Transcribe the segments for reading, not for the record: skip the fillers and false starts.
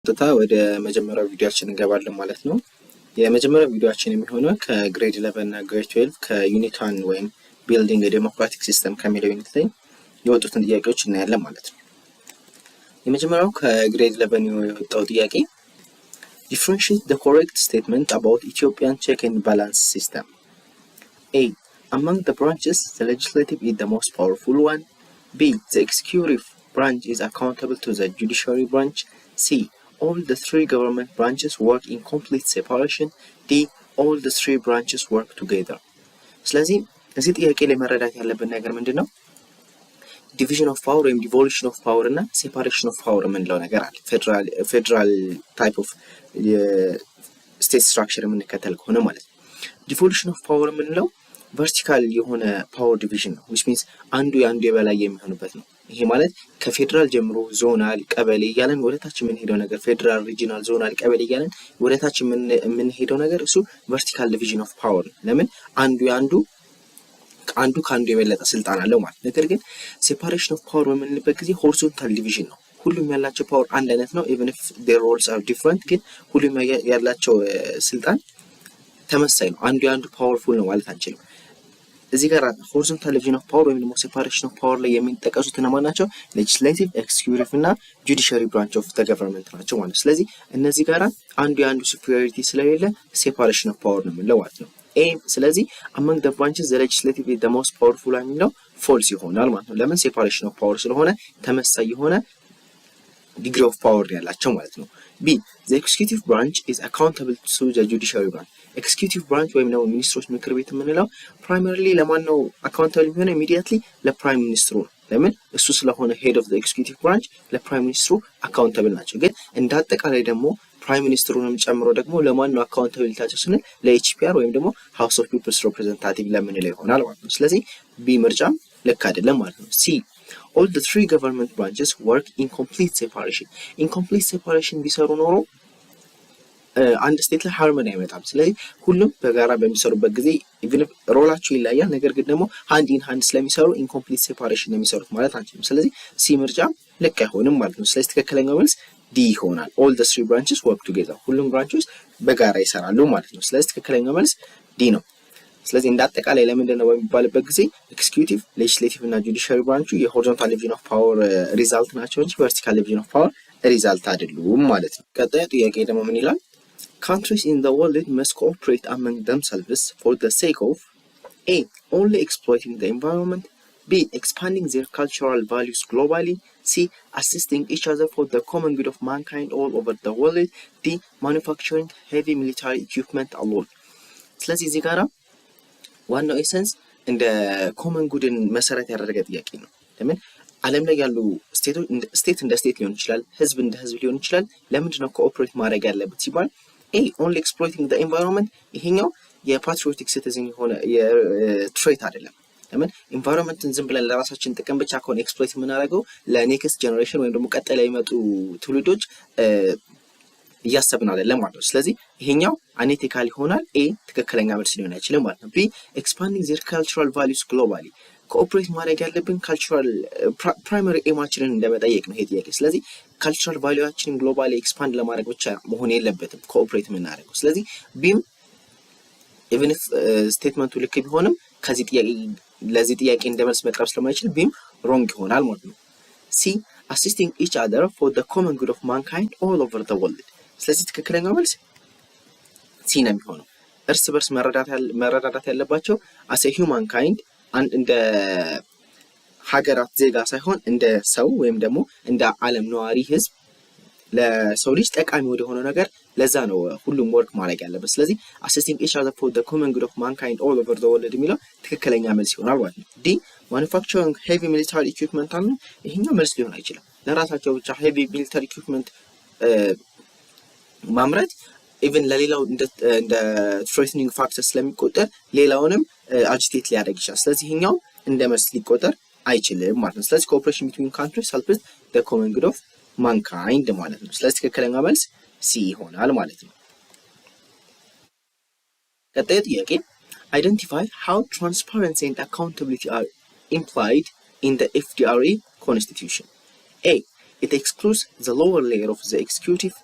ቀጥታ ወደ መጀመሪያው ቪዲዮአችን እንገባለን ማለት ነው። የመጀመሪያው ቪዲዮአችን የሚሆነው ከግሬድ 11 እና ግሬድ 12 ከዩኒት 1 ወይም ቢልዲንግ ኤ ዴሞክራቲክ ሲስተም ከሚለው ዩኒት ላይ የወጡትን ጥያቄዎች እናያለን ማለት ነው። የመጀመሪያው ከግሬድ 11 የወጣው ጥያቄ differentiate the correct statement about Ethiopian check and balance system. A. Among the branches, the legislative is the most powerful one. B. The executive branch is accountable to the judiciary branch. C. All the three government branches work in complete separation. D. All the three branches work together. ስለዚህ እዚህ ጥያቄ ላይ መረዳት ያለብን ነገር ምንድነው? ዲቪዥን ኦፍ ፓወር ወይም ዲቮሉሽን ኦፍ ፓወር እና ሴፓሬሽን ኦፍ ፓወር የምንለው ነገር አለ። ፌደራል ታይፕ ኦፍ ስቴት ስትራክቸር የምንከተል ከሆነ ማለት ነው። ዲቮሉሽን ኦፍ ፓወር የምንለው ቨርቲካል የሆነ ፓወር ዲቪዥን ነው። which means አንዱ የአንዱ የበላይ የሚሆንበት ነው። ይሄ ማለት ከፌደራል ጀምሮ ዞናል፣ ቀበሌ እያለን ወደታች የምንሄደው ነገር ፌደራል፣ ሪጂናል፣ ዞናል፣ ቀበሌ እያለን ወደታች የምንሄደው ነገር እሱ ቨርቲካል ዲቪዥን ኦፍ ፓወር ነው። ለምን አንዱ ከአንዱ የበለጠ ስልጣን አለው ማለት። ነገር ግን ሴፓሬሽን ኦፍ ፓወር በምንልበት ጊዜ ሆሪዞንታል ዲቪዥን ነው። ሁሉም ያላቸው ፓወር አንድ አይነት ነው even if their roles are different፣ ግን ሁሉም ያላቸው ስልጣን ተመሳሳይ ነው። አንዱ ፓወርፉል ነው ማለት አንችልም። እዚህ ጋር ሆሪዞንታል ዲቪዥን ኦፍ ፓወር ወይም ደግሞ ሴፓሬሽን ኦፍ ፓወር ላይ የሚጠቀሱት እነማን ናቸው? ሌጂስሌቲቭ፣ ኤክስኪዩቲቭ እና ጁዲሻሪ ብራንች ኦፍ ዘ ገቨርንመንት ናቸው ማለት። ስለዚህ እነዚህ ጋር አንዱ ሱፔሪዮሪቲ ስለሌለ ሴፓሬሽን ኦፍ ፓወር ነው የምንለው ማለት ነው። ስለዚህ among the branches the legislative is the most powerful የሚለው ፎልስ ይሆናል ማለት ነው። ለምን? ሴፓሬሽን ኦፍ ፓወር ስለሆነ ተመሳሳይ የሆነ ዲግሪ ኦፍ ፓወር ያላቸው ማለት ነው። ቢ the executive branch is accountable to the judiciary branch. ኤክስኪዩቲቭ ብራንች ወይም ደግሞ ሚኒስትሮች ምክር ቤት የምንለው ፕራይመሪሊ ለማን ነው አካውንታብል የሚሆነው? ኢሚዲየትሊ ለፕራይም ሚኒስትሩ ነው። ለምን? እሱ ስለሆነ ሄድ ኦፍ ዘ ኤክስኪዩቲቭ ብራንች ለፕራይም ሚኒስትሩ አካውንታብል ናቸው። ግን እንደ አጠቃላይ ደግሞ ፕራይም ሚኒስትሩንም ጨምሮ ደግሞ ለማን ነው አካውንታቢሊቲያቸው ስንል ለኤችፒአር ወይም ደግሞ ሃውስ ኦፍ ፒፕልስ ሪፕሬዘንታቲቭ ለምንለው ይሆናል ማለት ነው። ስለዚህ ቢ ምርጫም ልክ አይደለም ማለት ነው። ሲ all the three government branches work in complete separation. in complete separation ቢሰሩ ኖሮ አንድ ስቴት ላይ ሃርመኒ አይመጣም። ስለዚህ ሁሉም በጋራ በሚሰሩበት ጊዜ ኢቭን ሮላቸው ይለያያል፣ ነገር ግን ደግሞ ሃንድ ኢን ሃንድ ስለሚሰሩ ኢንኮምፕሊት ሴፓሬሽን ነው የሚሰሩት ማለት አንችልም። ስለዚህ ሲ ምርጫ ልክ አይሆንም ማለት ነው። ስለዚህ ትክክለኛው መልስ ዲ ይሆናል። all the three branches work together. ሁሉም ብራንቾች በጋራ ይሰራሉ ማለት ነው። ስለዚህ ትክክለኛው መልስ ዲ ነው። ስለዚህ እንዳጠቃላይ ለምንድን ነው በሚባልበት ጊዜ ኤክስኪዩቲቭ፣ ሌጂስሌቲቭ እና ጁዲሻሪ ብራንቹ የሆሪዞንታል ዲቪዥን ኦፍ ፓወር ሪዛልት ናቸው እንጂ ቨርቲካል ዲቪዥን ኦፍ ፓወር ሪዛልት አይደሉም ማለት ነው። ቀጣዩ ጥያቄ ደግሞ ምን ይላል? Countries in the world must cooperate among themselves for the sake of A. Only exploiting the environment. B. Expanding their cultural values globally. C. Assisting each other for the common good of mankind all over the world. D. Manufacturing heavy military equipment alone. ስለዚህ እዚህ ጋራ ዋናው ኤሰንስ እንደ ኮመን ጉድን መሰረት ያደረገ ጥያቄ ነው። ለምን ዓለም ላይ ያሉ ስቴቶች ስቴት እንደ ስቴት ሊሆን ይችላል፣ ህዝብ እንደ ህዝብ ሊሆን ይችላል። ለምንድን ነው ኮኦፕሬት ማድረግ ያለበት ሲባል A. Only exploiting the environment ይሄኛው የፓትሪዮቲክ ሲቲዝን የሆነ የትሬት አይደለም። ለምን ኢንቫይሮንመንትን ዝም ብለን ለራሳችን ጥቅም ብቻ ከሆነ ኤክስፕሎይት የምናደርገው ለኔክስት ጀነሬሽን ወይም ደግሞ ቀጣይ ላይ የሚመጡ ትውልዶች እያሰብን አይደለም ማለት ነው። ስለዚህ ይሄኛው አንኤቲካል ይሆናል። ኤ ትክክለኛ መልስ ሊሆን አይችልም ማለት ነው። ቢ expanding their cultural values globally ኮኦፕሬት ማድረግ ያለብን ካልቸራል ፕራይመሪ ኤማችንን እንደመጠየቅ ነው ይሄ ጥያቄ። ስለዚህ ካልቸራል ቫልዩአችንን ግሎባሊ ኤክስፓንድ ለማድረግ ብቻ መሆን የለበትም ኮኦፕሬት የምናደርገው። ስለዚህ ቢም ኢቭን ኢፍ ስቴትመንቱ ልክ ቢሆንም ለዚህ ጥያቄ እንደመልስ መቅረብ ስለማይችል ቢም ሮንግ ይሆናል ማለት ነው። ሲ assisting each other for the common good of mankind all over the world። ስለዚህ ትክክለኛው መልስ ሲ ነው የሚሆነው። እርስ በርስ መረዳዳት ያለባቸው as a humankind እንደ ሀገራት ዜጋ ሳይሆን እንደ ሰው ወይም ደግሞ እንደ ዓለም ነዋሪ ህዝብ ለሰው ልጅ ጠቃሚ ወደ ሆነ ነገር ለዛ ነው ሁሉም ወርክ ማድረግ ያለበት። ስለዚህ assisting each other for the common good of mankind all over the world የሚለው ትክክለኛ መልስ ይሆናል ማለት ነው። ዲ manufacturing heavy military equipment አለ። ይሄኛው መልስ ሊሆን አይችልም። ለራሳቸው ብቻ heavy military equipment ማምረት ኢቭን ለሌላው እንደ threatening factor ስለሚቆጠር ሌላውንም አጂቴት ሊያደርግ ይችላል። ስለዚህ ይሄኛው እንደ መልስ ሊቆጠር አይችልም ማለት ነው። ስለዚህ cooperation between countries helps the common good of mankind ማለት ነው። ስለዚህ ትክክለኛ መልስ ሲ ይሆናል ማለት ነው። ቀጣዩ ጥያቄ identify how transparency and accountability are implied in the FDRE constitution. A. It excludes the lower layer of the executive.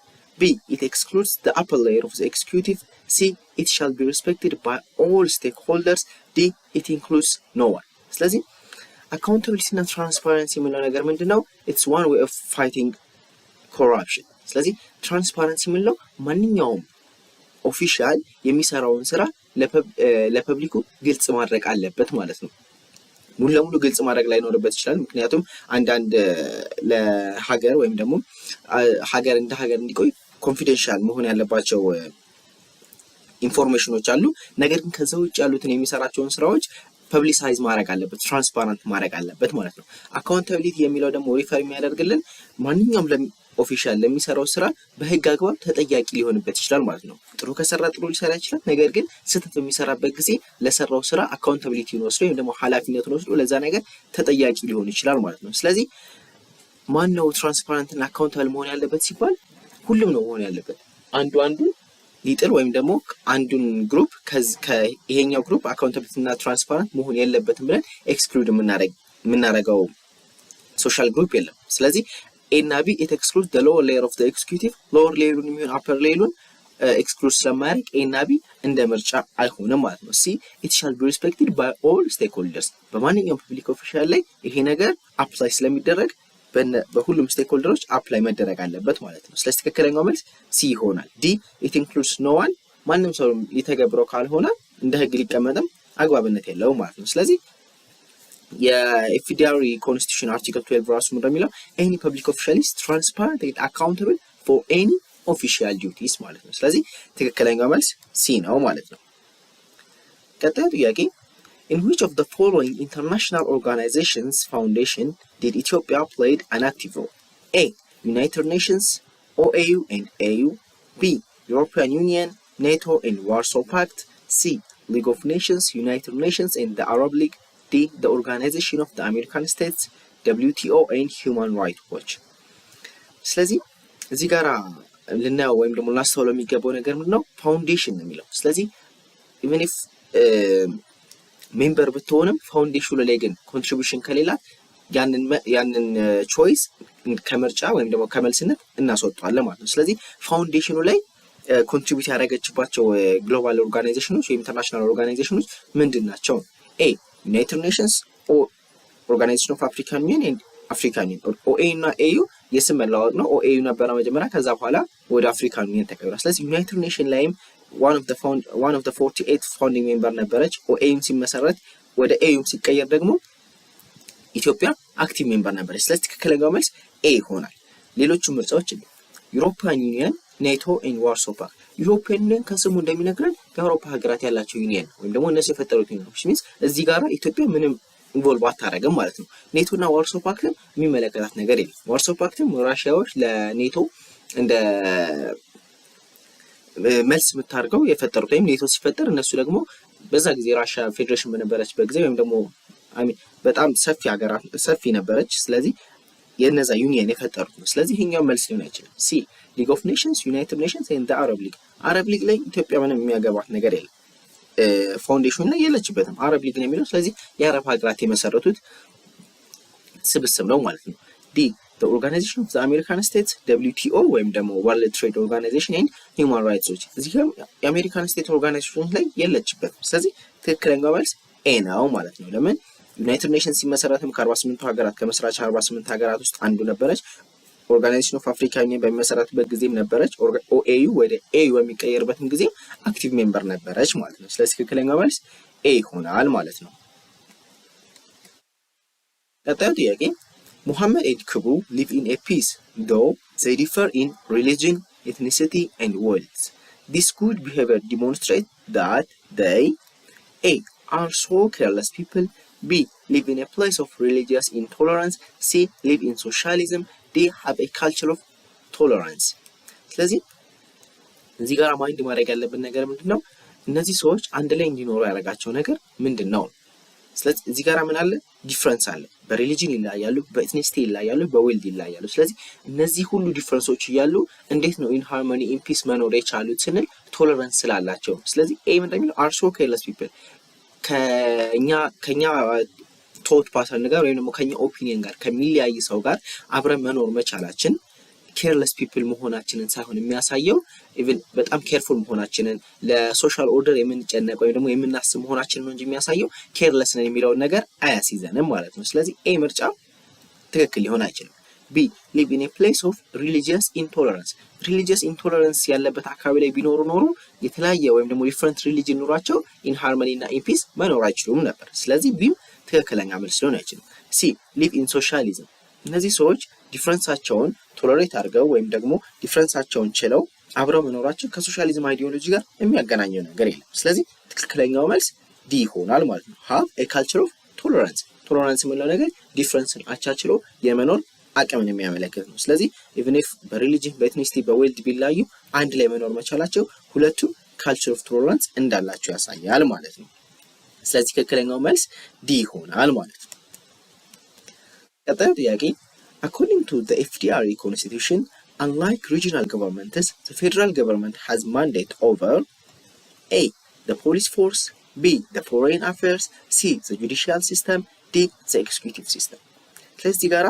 B. It excludes the upper layer of the executive. C. It shall be respected by all stakeholders. D. It includes no one. ስለዚህ accountability እና transparency የሚለው ነገር ምንድነው? It's one way of fighting corruption. ስለዚህ transparency የሚለው ማንኛውም ኦፊሻል የሚሰራውን ስራ ለፐብሊኩ ግልጽ ማድረግ አለበት ማለት ነው። ሙሉ ለሙሉ ግልጽ ማድረግ ላይ ኖርበት ይችላል። ምክንያቱም አንዳንድ ለሀገር ወይም ደግሞ ሀገር እንደ ሀገር እንዲቆይ ኮንፊደንሻል መሆን ያለባቸው ኢንፎርሜሽኖች አሉ። ነገር ግን ከዛ ውጭ ያሉትን የሚሰራቸውን ስራዎች ፐብሊሳይዝ ማድረግ አለበት፣ ትራንስፓረንት ማድረግ አለበት ማለት ነው። አካውንታቢሊቲ የሚለው ደግሞ ሪፈር የሚያደርግልን ማንኛውም ኦፊሻል ለሚሰራው ስራ በህግ አግባብ ተጠያቂ ሊሆንበት ይችላል ማለት ነው። ጥሩ ከሰራ ጥሩ ሊሰራ ይችላል። ነገር ግን ስህተት በሚሰራበት ጊዜ ለሰራው ስራ አካውንታቢሊቲውን ወስዶ ወይም ደግሞ ኃላፊነቱን ወስዶ ለዛ ነገር ተጠያቂ ሊሆን ይችላል ማለት ነው። ስለዚህ ማን ነው ትራንስፓረንት እና አካውንታብል መሆን ያለበት ሲባል ሁሉም ነው መሆን ያለበት። አንዱን ሊጥል ወይም ደግሞ አንዱን ግሩፕ ከይሄኛው ግሩፕ አካውንታቢሊቲ እና ትራንስፓረንት መሆን የለበትም ብለን ኤክስክሉድ የምናደርገው ሶሻል ግሩፕ የለም። ስለዚህ A እና B it excludes the lower layer of the executive. lower layer የሚሆን upper layer exclude ስለማያደርግ A እና B እንደ ምርጫ አይሆንም ማለት ነው። C it shall be respected by all stakeholders. በማንኛውም ፐብሊክ ኦፊሻል ላይ ይሄ ነገር አፕላይ ስለሚደረግ በሁሉም ስቴክሆልደሮች አፕላይ መደረግ አለበት ማለት ነው። ስለዚህ ትክክለኛው መልስ C ይሆናል። D it includes no one. ማንም ሰው ሊተገብረው ካልሆነ እንደ ህግ ሊቀመጥም አግባብነት የለውም ማለት ነው። ስለዚህ የኢፌዴራሪ ኮንስቲቱሽን አርቲክል 12 ራሱ እንደሚለው any public official is transparent and accountable for any official duties ማለት ነው። ስለዚህ ትክክለኛው መልስ C ነው ማለት ነው። ቀጣዩ ጥያቄ in which of the following international organizations foundation did Ethiopia played an active role? A. United Nations, OAU and AU. B. European Union, NATO and Warsaw Pact. C. League of Nations, United Nations and the Arab League. D. The Organization of the American States, WTO and Human Rights Watch. ስለዚህ እዚህ ጋር ልናየው ወይም ደግሞ ላስተውለው የሚገባው ነገር ምንድነው? ፋውንዴሽን ነው የሚለው። ስለዚህ even if ሜምበር ብትሆንም ፋውንዴሽኑ ላይ ግን ኮንትሪቢዩሽን ከሌላት ያንን ቾይስ ከምርጫ ወይም ደግሞ ከመልስነት እናስወጣዋለን ማለት ነው። ስለዚህ ፋውንዴሽኑ ላይ ኮንትሪቢዩት ያደረገችባቸው ግሎባል ኦርጋናይዜሽኖች ወይም ኢንተርናሽናል ኦርጋናይዜሽኖች ምንድን ናቸው? A. United Nations or Organization of African Union and African Union. OAU እና AU የስም መለዋወጥ ነው። OAU ነበረ መጀመሪያ፣ ከዛ በኋላ ወደ አፍሪካን ዩኒየን ተቀይሯል። ስለዚህ ዩናይትድ ኔሽን ላይም one of the 48 founding member ነበረች። OAU ሲመሰረት ወደ AU ሲቀየር ደግሞ ኢትዮጵያ አክቲቭ ሜምበር ነበረች። ስለዚህ ትክክለኛው መልስ A ይሆናል። ሌሎቹ ምርጫዎች ዩሮፒያን ዩኒየን፣ ኔቶ ኤንድ ዋርሶ ፓክት። ዩሮፒያን ዩኒየን ከስሙ እንደሚነግረን የአውሮፓ ሀገራት ያላቸው ዩኒየን ወይም ደግሞ እነሱ የፈጠሩት ዩኒየን ሚንስ እዚህ ጋር ኢትዮጵያ ምንም ኢንቮልቭ አታረግም ማለት ነው። ኔቶና ዋርሶ ፓክትን የሚመለከታት ነገር የለም። ዋርሶ ፓክትም ራሺያዎች ለኔቶ እንደ መልስ የምታርገው የፈጠሩት ወይም ኔቶ ሲፈጠር እነሱ ደግሞ በዛ ጊዜ ራሺያ ፌዴሬሽን በነበረችበት ጊዜ ወይም ደግሞ በጣም ሰፊ ነበረች። ስለዚህ የነዛ ዩኒየን የፈጠሩት ነው። ስለዚህ ይሄኛው መልስ ሊሆን አይችልም። ሲ ሊግ ኦፍ ኔሽንስ፣ ዩናይትድ ኔሽንስ ኤንድ አረብ ሊግ። አረብ ሊግ ላይ ኢትዮጵያ ምንም የሚያገባት ነገር የለም። ፋውንዴሽን ላይ የለችበትም። አረብ ሊግ ነው የሚለው። ስለዚህ የአረብ ሀገራት የመሰረቱት ስብስብ ነው ማለት ነው። ዲ the Organization of the American States, WTO ወይም ደግሞ World Trade Organization and Human Rights Watch። እዚህ ጋር የአሜሪካን ስቴት ኦርጋናይዜሽን ላይ የለችበትም። ስለዚህ ትክክለኛው መልስ ኤ ነው ማለት ነው። ለምን ዩናይትድ ኔሽንስ ሲመሰረትም ከ48 ሀገራት ከመስራች 48 ሀገራት ውስጥ አንዱ ነበረች። ኦርጋናይዜሽን ኦፍ አፍሪካ ዩኒየን በሚመሰረትበት ጊዜም ነበረች። OAU ወደ AU በሚቀየርበትም ጊዜ አክቲቭ ሜምበር ነበረች ማለት ነው። ስለዚህ ትክክለኛው መልስ ኤ ይሆናል ማለት ነው። ቀጣዩ ጥያቄ Muhammad and Kubu live in a peace, though they differ in religion, ethnicity, and wealth. This good behavior demonstrates that they A. are so careless people, B. live in a place of religious intolerance, C. live in socialism, D. have a culture of tolerance. ስለዚህ እዚህ ጋር ማይንድ ማድረግ ያለብን ነገር ምንድነው? እነዚህ ሰዎች አንድ ላይ እንዲኖሩ ያደረጋቸው ነገር ምንድነው? ስለዚህ እዚህ ጋር ምን አለ? ዲፈረንስ አለ። በሪሊጂን ይለያያሉ፣ በኤትኒሲቲ ይለያያሉ፣ በዌልድ ይለያያሉ። ስለዚህ እነዚህ ሁሉ ዲፈረንሶች እያሉ እንዴት ነው ኢን ሃርሞኒ ኢን ፒስ መኖር የቻሉት ስንል ቶለራንስ ስላላቸው። ስለዚህ ኤ ምን እንደሚለው አር ሶ ኬርለስ ፒፕል ከኛ ቶት ፓተርን ጋር ወይም ደግሞ ከኛ ኦፒኒየን ጋር ከሚለያይ ሰው ጋር አብረን መኖር መቻላችን ኬርለስ ፒፕል መሆናችንን ሳይሆን የሚያሳየው ኢቭን በጣም ኬርፉል መሆናችንን ለሶሻል ኦርደር የምንጨነቅ ወይም ደግሞ የምናስብ መሆናችንን ነው እንጂ የሚያሳየው ኬርለስ ነን የሚለውን ነገር አያስይዘንም ማለት ነው። ስለዚህ ኤ ምርጫ ትክክል ሊሆን አይችልም። ቢ live in a place of religious intolerance religious intolerance ያለበት አካባቢ ላይ ቢኖሩ ኖሮ የተለያየ ወይም ደግሞ ዲፈረንት ሪሊጅን ኑሯቸው in harmony እና in peace መኖር አይችሉም ነበር። ስለዚህ ቢም ትክክለኛ መልስ ሊሆን አይችልም። ሲ live in socialism እነዚህ ሰዎች ዲፈረንሳቸውን ቶለሬት አድርገው ወይም ደግሞ ዲፈረንሳቸውን ችለው አብረው መኖራቸው ከሶሻሊዝም አይዲዮሎጂ ጋር የሚያገናኘው ነገር የለም። ስለዚህ ትክክለኛው መልስ ዲ ይሆናል ማለት ነው። have a culture of tolerance ቶለራንስ የምንለው ነገር ዲፈረንስን አቻችሎ የመኖር አቅምን የሚያመለክት ነው። ስለዚህ even if በሪሊጅን በኤትኒሲቲ በዌልድ ቢላዩ አንድ ላይ መኖር መቻላቸው ሁለቱም culture of tolerance እንዳላቸው ያሳያል ማለት ነው። ስለዚህ ትክክለኛው መልስ ዲ ይሆናል ማለት ነው። ቀጣዩ ጥያቄ according to the FDRE constitution unlike regional governments the federal government has mandate over A the police force B the foreign affairs C the judicial system D the executive system ስለዚህ ጋራ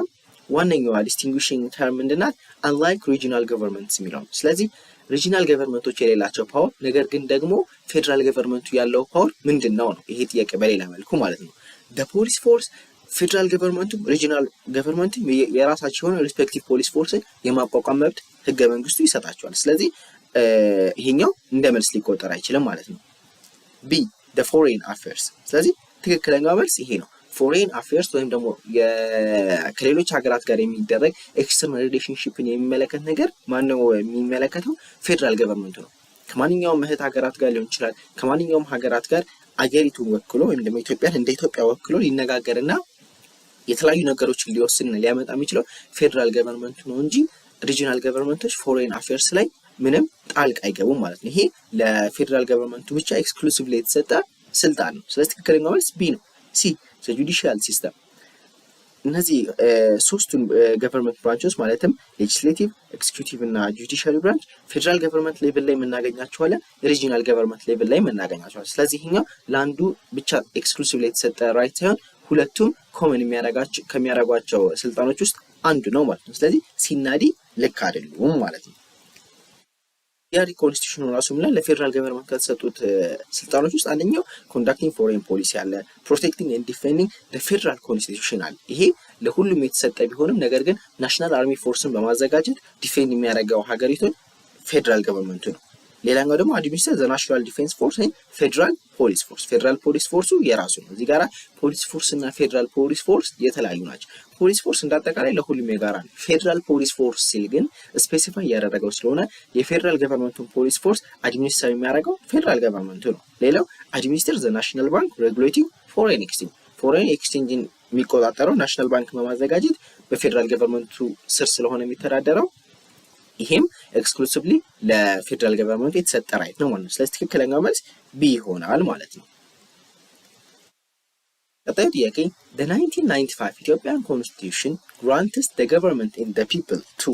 ዋነኛዋ ዲስቲንጉሽንግ ተርም ምንድናት? unlike regional governments የሚለው። ስለዚህ ሪጂናል ገቨርንመንቶች የሌላቸው ፓወር ነገር ግን ደግሞ ፌደራል ገቨርንመንቱ ያለው ፓወር ምንድነው ነው ይሄ ጥያቄ በሌላ መልኩ ማለት ነው። the police force ፌደራል ገቨርንመንቱ ሪጂናል ገቨርንመንቱ የራሳቸው የሆነ ሪስፔክቲቭ ፖሊስ ፎርስን የማቋቋም መብት ህገ መንግስቱ ይሰጣቸዋል። ስለዚህ ይሄኛው እንደ መልስ ሊቆጠር አይችልም ማለት ነው። B the foreign affairs ስለዚህ ትክክለኛው መልስ ይሄ ነው። ፎሬን አፌርስ ወይም ደግሞ ከሌሎች ሀገራት ጋር የሚደረግ ኤክስተርናል ሪሌሽንሺፕን የሚመለከት ነገር ማነው የሚመለከተው? ፌደራል ገቨርንመንቱ ነው። ከማንኛውም እህት ሀገራት ጋር ሊሆን ይችላል ከማንኛውም ሀገራት ጋር አገሪቱን ወክሎ ወይም ደግሞ ኢትዮጵያን እንደ ኢትዮጵያ ወክሎ ሊነጋገርና የተለያዩ ነገሮችን ሊወስንና ሊያመጣ የሚችለው ፌደራል ገቨርንመንቱ ነው እንጂ ሪጂናል ገቨርንመንቶች ፎሬን አፌርስ ላይ ምንም ጣልቃ አይገቡም ማለት ነው። ይሄ ለፌደራል ገቨርንመንቱ ብቻ ኤክስክሉሲቭሊ የተሰጠ ስልጣን ነው። ስለዚህ ትክክለኛው መልስ ቢ ነው። ሲ the judicial system እነዚህ ሶስቱን ገቨርንመንት ብራንቾች ማለትም ሌጂስሌቲቭ ኤክስኪዩቲቭ እና ጁዲሻሪ ብራንች ፌደራል ገቨርንመንት ሌቭል ላይ የምናገኛቸዋለን ሪጂናል ገቨርንመንት ሌቭል ላይ የምናገኛቸዋለን። ስለዚህ ይሄኛው ለአንዱ ብቻ ኤክስክሉሲቭሊ የተሰጠ ራይት ሳይሆን ሁለቱም ኮመን ከሚያደርጓቸው ስልጣኖች ውስጥ አንዱ ነው ማለት ነው። ስለዚህ ሲናዲ ልክ አይደሉም ማለት ነው። የአሪ ኮንስቲቱሽኑ ራሱ ምን ለፌደራል ገቨርንመንት ከተሰጡት ስልጣኖች ውስጥ አንደኛው ኮንዳክቲንግ ፎሬን ፖሊሲ አለ፣ ፕሮቴክቲንግ ኤንድ ዲፌንዲንግ ለፌደራል ኮንስቲቱሽን አለ። ይሄ ለሁሉም የተሰጠ ቢሆንም ነገር ግን ናሽናል አርሚ ፎርስን በማዘጋጀት ዲፌንድ የሚያደርገው ሀገሪቱን ፌደራል ገቨርንመንቱ ነው። ሌላኛው ደግሞ አድሚኒስትሬት ዘ ናሽናል ዲፌንስ ፎርስ ወይም ፌደራል ፖሊስ ፎርስ። ፌደራል ፖሊስ ፎርሱ የራሱ ነው። እዚህ ጋራ ፖሊስ ፎርስ እና ፌደራል ፖሊስ ፎርስ የተለያዩ ናቸው። ፖሊስ ፎርስ እንዳጠቃላይ ለሁሉም የጋራ ነው። ፌደራል ፖሊስ ፎርስ ሲል ግን ስፔሲፋይ ያደረገው ስለሆነ የፌደራል ገቨርንመንቱን ፖሊስ ፎርስ አድሚኒስትሬት የሚያደርገው ፌደራል ገቨርንመንቱ ነው። ሌላው አድሚኒስትሬት ዘ ናሽናል ባንክ ሬጉሌቲንግ ፎሬን ኤክስቼንጅ ፎሬን ኤክስቼንጅን የሚቆጣጠረው ናሽናል ባንክ በማዘጋጀት በፌደራል ገቨርንመንቱ ስር ስለሆነ የሚተዳደረው ይሄም ኤክስክሉሲቭሊ ለፌደራል ገቨርንመንት የተሰጠ ራይት ነው ማለት ነው። ስለዚህ ትክክለኛው መልስ ቢ ይሆናል ማለት ነው። ቀጣዩ ጥያቄ the 1995 Ethiopian Constitution grants the government and the people to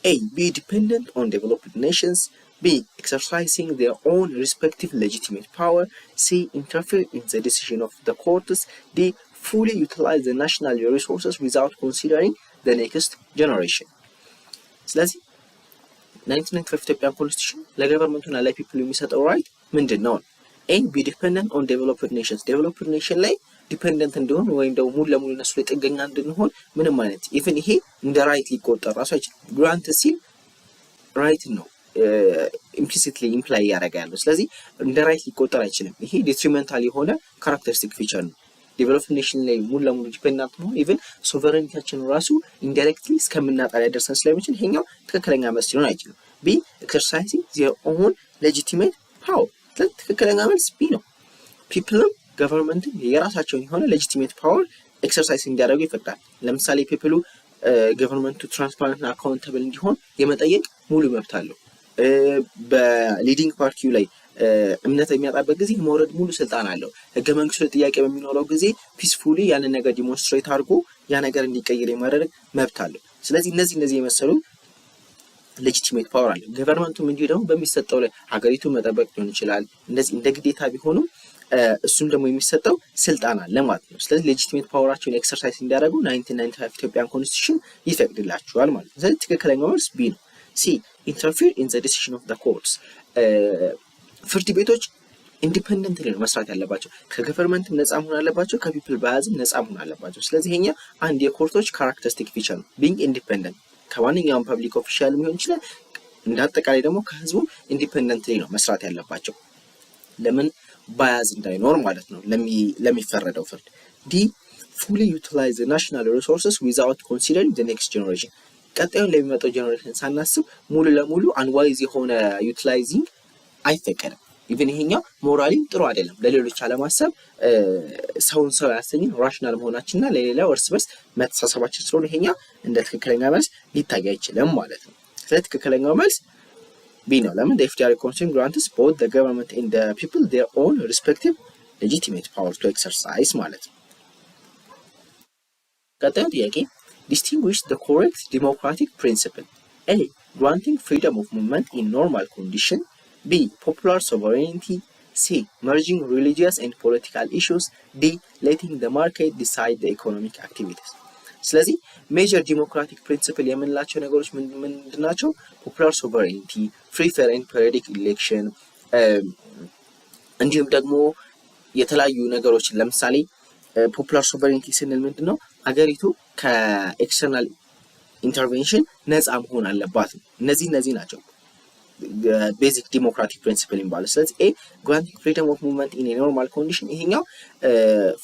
A be dependent on developed nations, B exercising their own respective legitimate power, C interfere in the decision of the courts, D fully utilize the national resources without considering the next generation። ስለዚህ 1995 ኢትዮጵያን ኮንስቲቱሽን ለገቨርንመንቱና ለፒፕሉ የሚሰጠው ራይት ምንድነው? ኤ ቢ ዲፔንደንት ኦን ዴቨሎፕድ ኔሽንስ ዴቨሎፕድ ኔሽን ላይ ዲፔንደንት እንደሆን ወይም ደግሞ ሙሉ ለሙሉ እነሱ ላይ ጥገኛ እንድንሆን ምንም አይነት ኢቭን ይሄ እንደ ራይት ሊቆጠር ራሱ አይችልም። ግራንት ሲል ራይት ነው ኢምፕሊሲትሊ ኢምፕላይ ያደርጋል። ስለዚህ እንደ ራይት ሊቆጠር አይችልም። ይሄ ዲትሪመንታል የሆነ ካራክተሪስቲክ ፊቸር ነው። ዴቨሎፕድ ኔሽን ላይ ሙሉ ለሙሉ ዲፔንደንት መሆን ኢቭን ሶቨረኒቲያችን ራሱ ኢንዳይሬክትሊ እስከምናጣ ሊያደርሰን ስለሚችል ይሄኛው ትክክለኛ መልስ ሊሆን አይችልም። ቢ ኤክሰርሳይዚንግ ዜር ኦን ሌጂቲሜት ፓወር ትክክለኛ መልስ ቢ ነው። ፒፕልም ገቨርንመንት የራሳቸውን የሆነ ሌጂቲሜት ፓወር ኤክሰርሳይዝ እንዲያደርጉ ይፈቅዳል። ለምሳሌ ፒፕሉ ገቨርንመንቱ ትራንስፓረንት እና አካውንታብል እንዲሆን የመጠየቅ ሙሉ መብት አለው። በሊዲንግ ፓርቲው ላይ እምነት የሚያጣበት ጊዜ መውረድ ሙሉ ስልጣን አለው። ህገ መንግስቱ ጥያቄ በሚኖረው ጊዜ ፒስፉሊ ያንን ነገር ዲሞንስትሬት አድርጎ ያ ነገር እንዲቀየር የማድረግ መብት አለው። ስለዚህ እነዚህ የመሰሉ ሌጂቲሜት ፓወር አለ። ገቨርንመንቱም እንዲሁ ደግሞ በሚሰጠው ላይ ሀገሪቱ መጠበቅ ሊሆን ይችላል። እንደዚህ እንደ ግዴታ ቢሆኑም እሱም ደግሞ የሚሰጠው ስልጣን አለ ማለት ነው። ስለዚህ ሌጂቲሜት ፓወራቸውን ኤክሰርሳይዝ እንዲያደርጉ 1995 ኢትዮጵያን ኮንስቲቱሽን ይፈቅድላቸዋል ማለት ነው። ስለዚህ ትክክለኛው መልስ ቢ ነው። ሲ ኢንተርፌር ኢን ዘ ዲሲዥን ኦፍ ዘ ኮርትስ ፍርድ ቤቶች ኢንዲፔንደንትሊ ነው መስራት ያለባቸው። ከገቨርንመንትም ነፃ መሆን አለባቸው፣ ከፒፕል ባያዝም ነፃ መሆን አለባቸው። ስለዚህ ይሄኛ አንድ የኮርቶች ካራክተሪስቲክ ፊቸር ነው። ቢንግ ኢንዲፔንደንት ከማንኛውም ፐብሊክ ኦፊሻል ሊሆን ይችላል። እንደ አጠቃላይ ደግሞ ከህዝቡ ኢንዲፔንደንትሊ ነው መስራት ያለባቸው። ለምን ባያዝ እንዳይኖር ማለት ነው ለሚፈረደው ፍርድ። ዲ ፉሊ ዩቲላይዝ ዘ ናሽናል ሪሶርስስ ዊዛውት ኮንሲደሪንግ ዘ ኔክስት ጀነሬሽን ቀጣዩን ለሚመጣው ጀነሬሽን ሳናስብ ሙሉ ለሙሉ አንዋይዝ የሆነ ዩቲላይዚንግ አይፈቀድም። ኢቭን ይሄኛው ሞራሊ ጥሩ አይደለም። ለሌሎች አለማሰብ ሰውን ሰው ያሰኝ ራሽናል መሆናችንና ለሌላው እርስ በርስ መተሳሰባችን ስለሆነ ይሄኛው እንደ ትክክለኛ መልስ ሊታይ አይችልም ማለት ነው። ስለዚህ ትክክለኛው መልስ ቢ ነው። ለምን the FDR constitution grants both the government and the people their own respective legitimate power to exercise ማለት ነው። ቀጣዩ ጥያቄ distinguish the correct democratic principle. A. Granting freedom of movement in normal condition. B. Popular sovereignty. C. Merging religious and political issues. D. Letting the market decide the economic activities. ስለዚህ ሜጀር ዲሞክራቲክ ፕሪንሲፕል የምንላቸው ነገሮች ምንድናቸው? ፖፑላር ሶቨሬንቲ፣ ፍሪ ፌር ኤንድ ፔሪዮዲክ ኢሌክሽን፣ እንዲሁም ደግሞ የተለያዩ ነገሮችን ለምሳሌ ፖፑላር ሶቨሬንቲ ስንል ምንድነው? አገሪቱ ከኤክስተርናል ኢንተርቬንሽን ነፃ መሆን አለባት ነው። እነዚህ ናቸው ቤዚክ ዲሞክራቲክ ፕሪንሲፕል የሚባለው። ስለዚህ ኤ ግራንቲንግ ፍሪደም ኦፍ ሙቭመንት ኢን ኖርማል ኮንዲሽን፣ ይሄኛው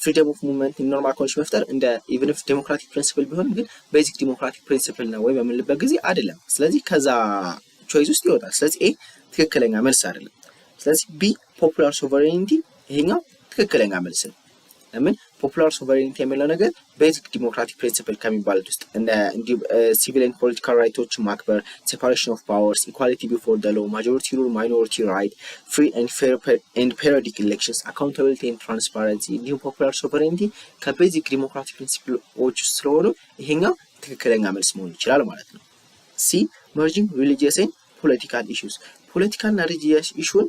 ፍሪደም ኦፍ ሙቭመንት ኢን ኖርማል ኮንዲሽን መፍጠር እንደ ኢቭን ኢፍ ዲሞክራቲክ ፕሪንሲፕል ቢሆንም ግን ቤዚክ ዲሞክራቲክ ፕሪንሲፕል ነው ወይ በምንልበት ጊዜ አይደለም። ስለዚህ ከዛ ቾይስ ውስጥ ይወጣል። ስለዚህ ኤ ትክክለኛ መልስ አይደለም። ስለዚህ ቢ ፖፑላር ሶቨሬኒቲ ይሄኛው ትክክለኛ መልስ ነው። ለምን ፖፑላር ሶቨሬኒቲ የሚለው ነገር ቤዚክ ዲሞክራቲክ ፕሪንሲፕል ከሚባሉት ውስጥ እንደ ሲቪል ኤንድ ፖለቲካል ራይቶች ማክበር፣ ሴፓሬሽን ኦፍ ፓወርስ፣ ኢኳሊቲ ቢፎር ዘ ሎው፣ ማጆሪቲ ሩል፣ ማይኖሪቲ ራይት፣ ፍሪ ኤንድ ፌር ኤንድ ፔሪዮዲክ ኢሌክሽንስ፣ አካውንታቢሊቲ ኤንድ ትራንስፓረንሲ እንዲሁም ፖፑላር ሶቨሬኒቲ ከቤዚክ ዲሞክራቲክ ፕሪንሲፕሎች ውስጥ ስለሆኑ ይሄኛው ትክክለኛ መልስ መሆን ይችላል ማለት ነው። ሲ መርጂንግ ሪሊጂየስ ኤንድ ፖለቲካል ኢሹስ፣ ፖለቲካልና ሪሊጂየስ ኢሹን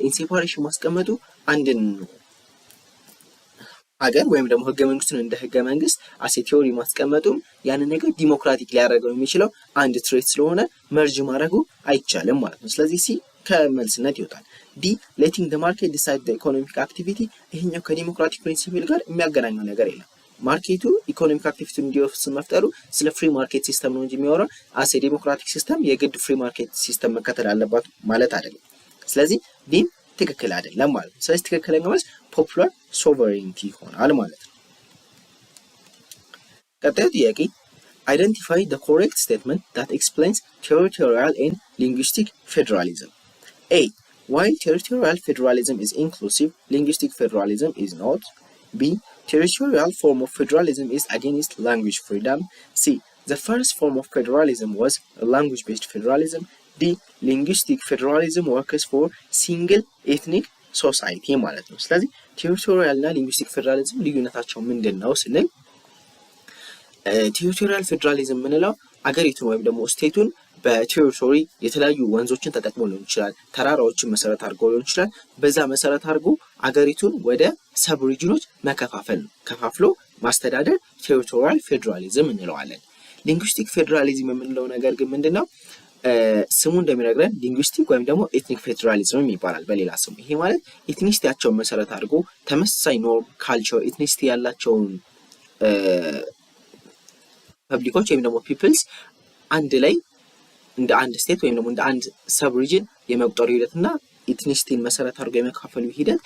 ኢንሴፓሬሽን ማስቀመጡ አንድን ሀገር ወይም ደግሞ ህገ መንግስቱን እንደ ህገ መንግስት አሴ ቲዮሪ ማስቀመጡም ያንን ነገር ዲሞክራቲክ ሊያደርገው የሚችለው አንድ ትሬት ስለሆነ መርጅ ማድረጉ አይቻልም ማለት ነው። ስለዚህ ሲ ከመልስነት ይወጣል። ዲ ሌቲንግ ዘ ማርኬት ዲሳይድ ዘ ኢኮኖሚክ አክቲቪቲ፣ ይሄኛው ከዲሞክራቲክ ፕሪንሲፕል ጋር የሚያገናኘው ነገር የለም። ማርኬቱ ኢኮኖሚክ አክቲቪቲ እንዲወስን መፍጠሩ ስለ ፍሪ ማርኬት ሲስተም ነው እንጂ የሚያወራው አሴ ዲሞክራቲክ ሲስተም የግድ ፍሪ ማርኬት ሲስተም መከተል አለባት ማለት አይደለም። ስለዚህ ዲን ትክክል አይደለም ማለት ነው። ስለዚህ ትክክለኛው መልስ ፖፑላር ሶቨሬኒቲ ይሆናል ማለት ነው። ቀጣዩ ጥያቄ አይደንቲፋይ the correct statement that explains territorial and linguistic federalism. A. While territorial federalism is inclusive, linguistic federalism is not. B. Territorial form of federalism is against language freedom. C. The first form of federalism was language-based federalism. D. Linguistic federalism works for single ethnic ሶሳይቲ ማለት ነው። ስለዚህ ቴሪቶሪያል እና ሊንጉስቲክ ፌደራሊዝም ልዩነታቸው ምንድነው ስንል ቴሪቶሪያል ፌደራሊዝም የምንለው አገሪቱን ወይም ደግሞ ስቴቱን በቴሪቶሪ የተለያዩ ወንዞችን ተጠቅሞ ሊሆን ይችላል፣ ተራራዎችን መሰረት አድርጎ ሊሆን ይችላል። በዛ መሰረት አድርጎ አገሪቱን ወደ ሰብ ሪጅኖች መከፋፈል ነው። ከፋፍሎ ማስተዳደር ቴሪቶሪያል ፌደራሊዝም እንለዋለን። ሊንጉስቲክ ፌደራሊዝም የምንለው ነገር ግን ምንድነው? ስሙ እንደሚነግረን ሊንጉስቲክ ወይም ደግሞ ኤትኒክ ፌደራሊዝም ይባላል በሌላ ስሙ። ይሄ ማለት ኤትኒሲቲያቸውን መሰረት አድርጎ ተመሳሳይ ኖርም፣ ካልቸር፣ ኤትኒሲቲ ያላቸውን ፐብሊኮች ወይም ደግሞ ፒፕልስ አንድ ላይ እንደ አንድ ስቴት ወይም ደግሞ እንደ አንድ ሰብ ሪጅን የመቁጠሩ ሂደትና ኤትኒሲቲን መሰረት አድርጎ የመካፈሉ ሂደት